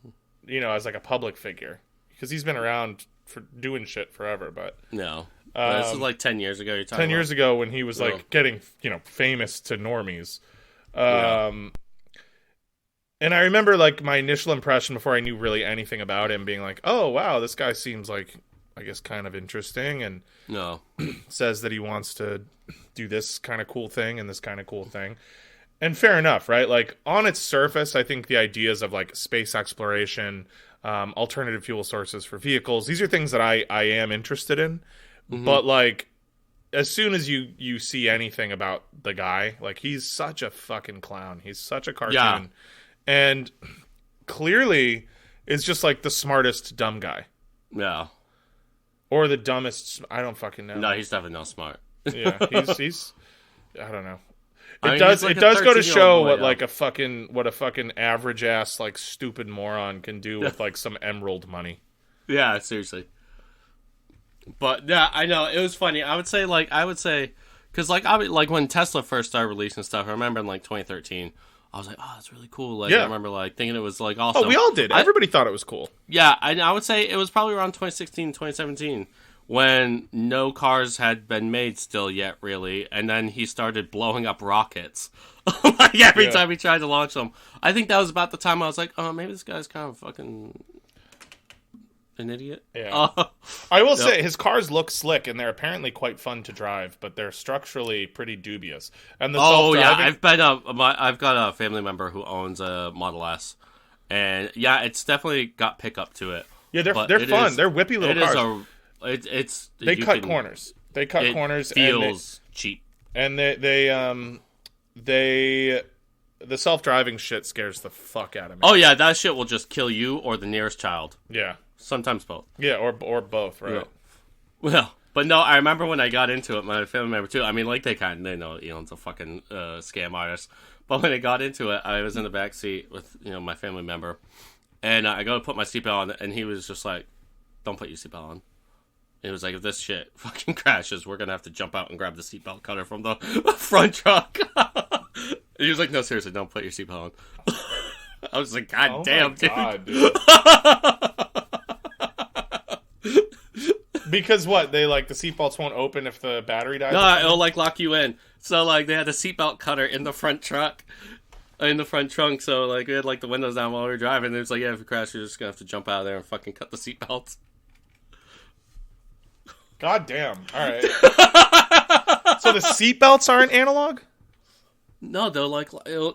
you know, as like a public figure, because he's been around for doing shit forever. But no, this is like 10 years ago. You're talking 10 years ago when he was like getting, you know, famous to normies. And I remember like my initial impression before I knew really anything about him being like, oh wow, this guy seems like, I guess, kind of interesting, and says that he wants to do this kind of cool thing and this kind of cool thing. And fair enough, right? Like, on its surface, I think the ideas of, like, space exploration, alternative fuel sources for vehicles, these are things that I am interested in. Mm-hmm. But, like, as soon as you see anything about the guy, like, he's such a fucking clown. He's such a cartoon. Yeah. And clearly is just, like, the smartest dumb guy. Yeah. Or the dumbest. I don't fucking know. No, he's definitely not smart. Yeah, he's. I don't know. It does go to show what a fucking average ass like stupid moron can do with like some emerald money. Yeah, seriously. But yeah, I know it was funny. I would say because like when Tesla first started releasing stuff, I remember in like 2013. I was like, oh, that's really cool. Like, I remember like thinking it was like awesome. Oh, we all did. Everybody thought it was cool. Yeah, I would say it was probably around 2016, 2017 when no cars had been made still yet, really. And then he started blowing up rockets. Like every time he tried to launch them. I think that was about the time I was like, oh, maybe this guy's kind of fucking an idiot. Yeah. I will say his cars look slick and they're apparently quite fun to drive, but they're structurally pretty dubious. And the self-driving... I've got a family member who owns a Model S, and yeah, it's definitely got pickup to it. Yeah, they're fun. They're whippy little cars. They cut corners. They cut corners. Feels cheap. And the self-driving shit scares the fuck out of me. Oh yeah, that shit will just kill you or the nearest child. Yeah. Sometimes both. Yeah, or both, right? Yeah. Well, but no, I remember when I got into it, my family member too. I mean, like they know Elon's a fucking scam artist. But when I got into it, I was in the back seat with my family member, and I go to put my seatbelt on, and he was just like, "Don't put your seatbelt on." It was like, if this shit fucking crashes, we're gonna have to jump out and grab the seatbelt cutter from the front truck. He was like, "No, seriously, don't put your seatbelt on." I was like, God damn, dude. Because what? They the seatbelts won't open if the battery dies? No, it'll lock you in. So they had a seatbelt cutter in the front truck, in the front trunk. So we had the windows down while we were driving. It was if you crash, you're just gonna have to jump out of there and fucking cut the seatbelts. God damn. All right. So the seatbelts aren't analog? No, they'll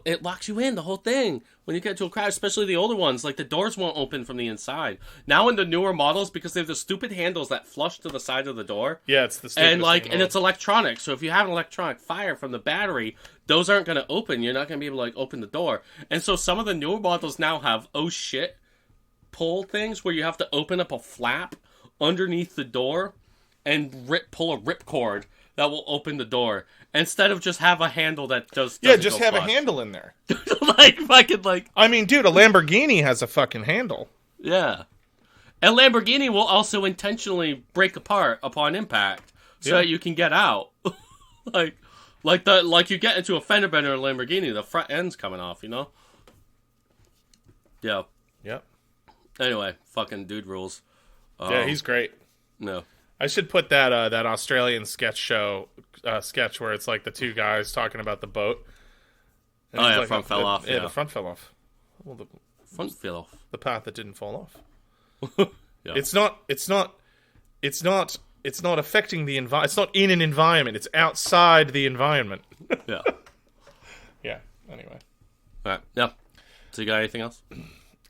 it locks you in, the whole thing. When you get into a crash, especially the older ones, the doors won't open from the inside. Now in the newer models, because they have the stupid handles that flush to the side of the door. Yeah, it's the stupid and it's electronic. So if you have an electronic fire from the battery, those aren't going to open. You're not going to be able to open the door. And so some of the newer models now have pull things where you have to open up a flap underneath the door and pull a ripcord that will open the door, instead of just have a handle that just have a handle in there. I mean, dude, a Lamborghini has a fucking handle. Yeah, and Lamborghini will also intentionally break apart upon impact so that you can get out. You get into a fender bender in a Lamborghini, the front end's coming off. Yeah. Yep. Anyway, fucking dude rules. Yeah, he's great. No. I should put that Australian sketch where it's the two guys talking about the boat. And front fell off. Yeah, the front fell off. Well, the front fell off. The path that didn't fall off. Yeah. It's not affecting the environment. It's not in an environment. It's outside the environment. Yeah. Yeah. Anyway. All right. Yeah. So you got anything else?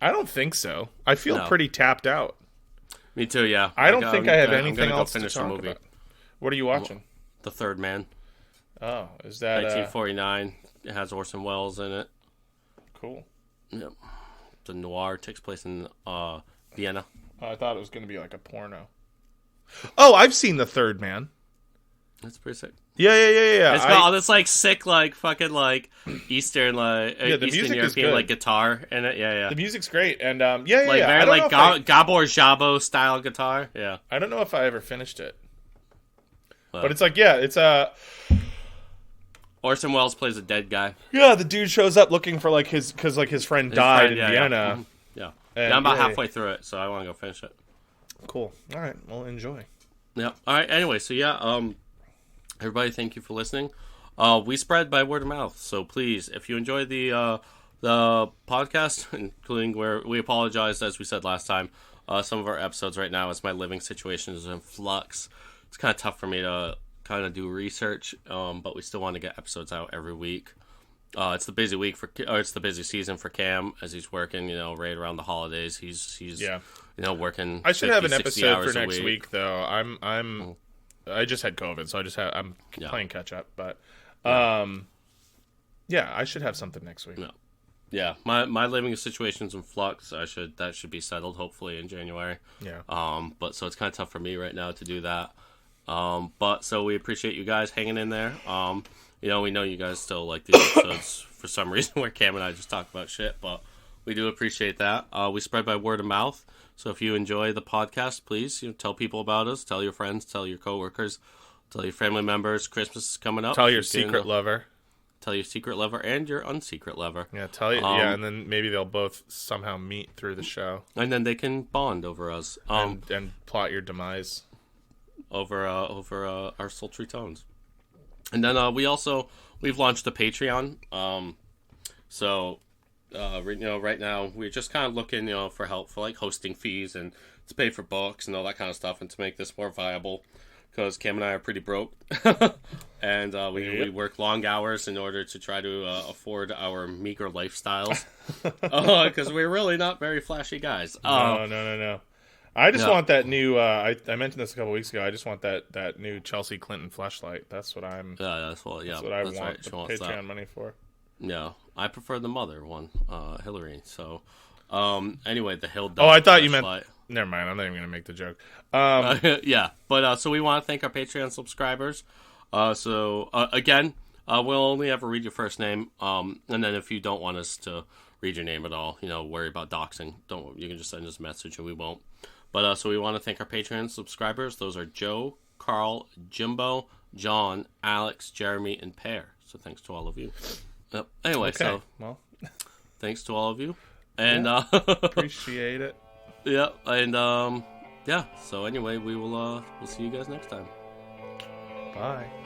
I don't think so. I feel pretty tapped out. Me too, yeah. I don't think I have anything else to talk about. What are you watching? The Third Man. Oh, is that 1949? It has Orson Welles in it. Cool. Yep. The noir takes place in Vienna. I thought it was going to be like a porno. Oh, I've seen The Third Man. That's pretty sick. Yeah. It's got all this sick fucking Eastern Eastern European guitar in it. Yeah. The music's great, and very Gabor Szabo style guitar. Yeah. I don't know if I ever finished it, but it's Orson Welles plays a dead guy. Yeah, the dude shows up looking for his friend died in Vienna. Yeah. I'm about halfway through it, so I want to go finish it. Cool. All right. Well, enjoy. Yeah. All right. Anyway, so everybody, thank you for listening. We spread by word of mouth, so please, if you enjoy the podcast, including where we apologize, as we said last time, some of our episodes right now, as my living situation is in flux, it's kind of tough for me to kind of do research, but we still want to get episodes out every week. It's the busy it's the busy season for Cam as he's working, right around the holidays. He's working. I should have an episode for next week, though. I just had COVID, so I'm playing catch up. But I should have something next week. No. Yeah, my living situation's in flux. That should be settled hopefully in January. Yeah. But so it's kind of tough for me right now to do that. But so we appreciate you guys hanging in there. We know you guys still like these episodes for some reason where Cam and I just talk about shit, but we do appreciate that. We spread by word of mouth. So if you enjoy the podcast, please tell people about us. Tell your friends. Tell your coworkers. Tell your family members. Christmas is coming up. Tell your secret lover. Tell your secret lover and your unsecret lover. Yeah, and then maybe they'll both somehow meet through the show, and then they can bond over us and plot your demise over our sultry tones. And then we've launched a Patreon. So right now we're just kind of looking, for help for like hosting fees and to pay for books and all that kind of stuff, and to make this more viable, because Cam and I are pretty broke, and we work long hours in order to try to afford our meager lifestyles, because we're really not very flashy guys. No. I just want that new. I mentioned this a couple weeks ago. I just want that new Chelsea Clinton fleshlight. That's what I'm. That's what I want right. The Patreon money for. Yeah, I prefer the mother one, Hillary. So, anyway, the Hill. I thought you meant. Never mind. I'm not even gonna make the joke. Yeah, but so we want to thank our Patreon subscribers. Again, we'll only ever read your first name. And then if you don't want us to read your name at all, worry about doxing. You can just send us a message and we won't. But so we want to thank our Patreon subscribers. Those are Joe, Carl, Jimbo, John, Alex, Jeremy, and Pear. So thanks to all of you. Anyway, okay. Thanks to all of you, and appreciate it. Yeah, and so anyway, we'll see you guys next time. Bye.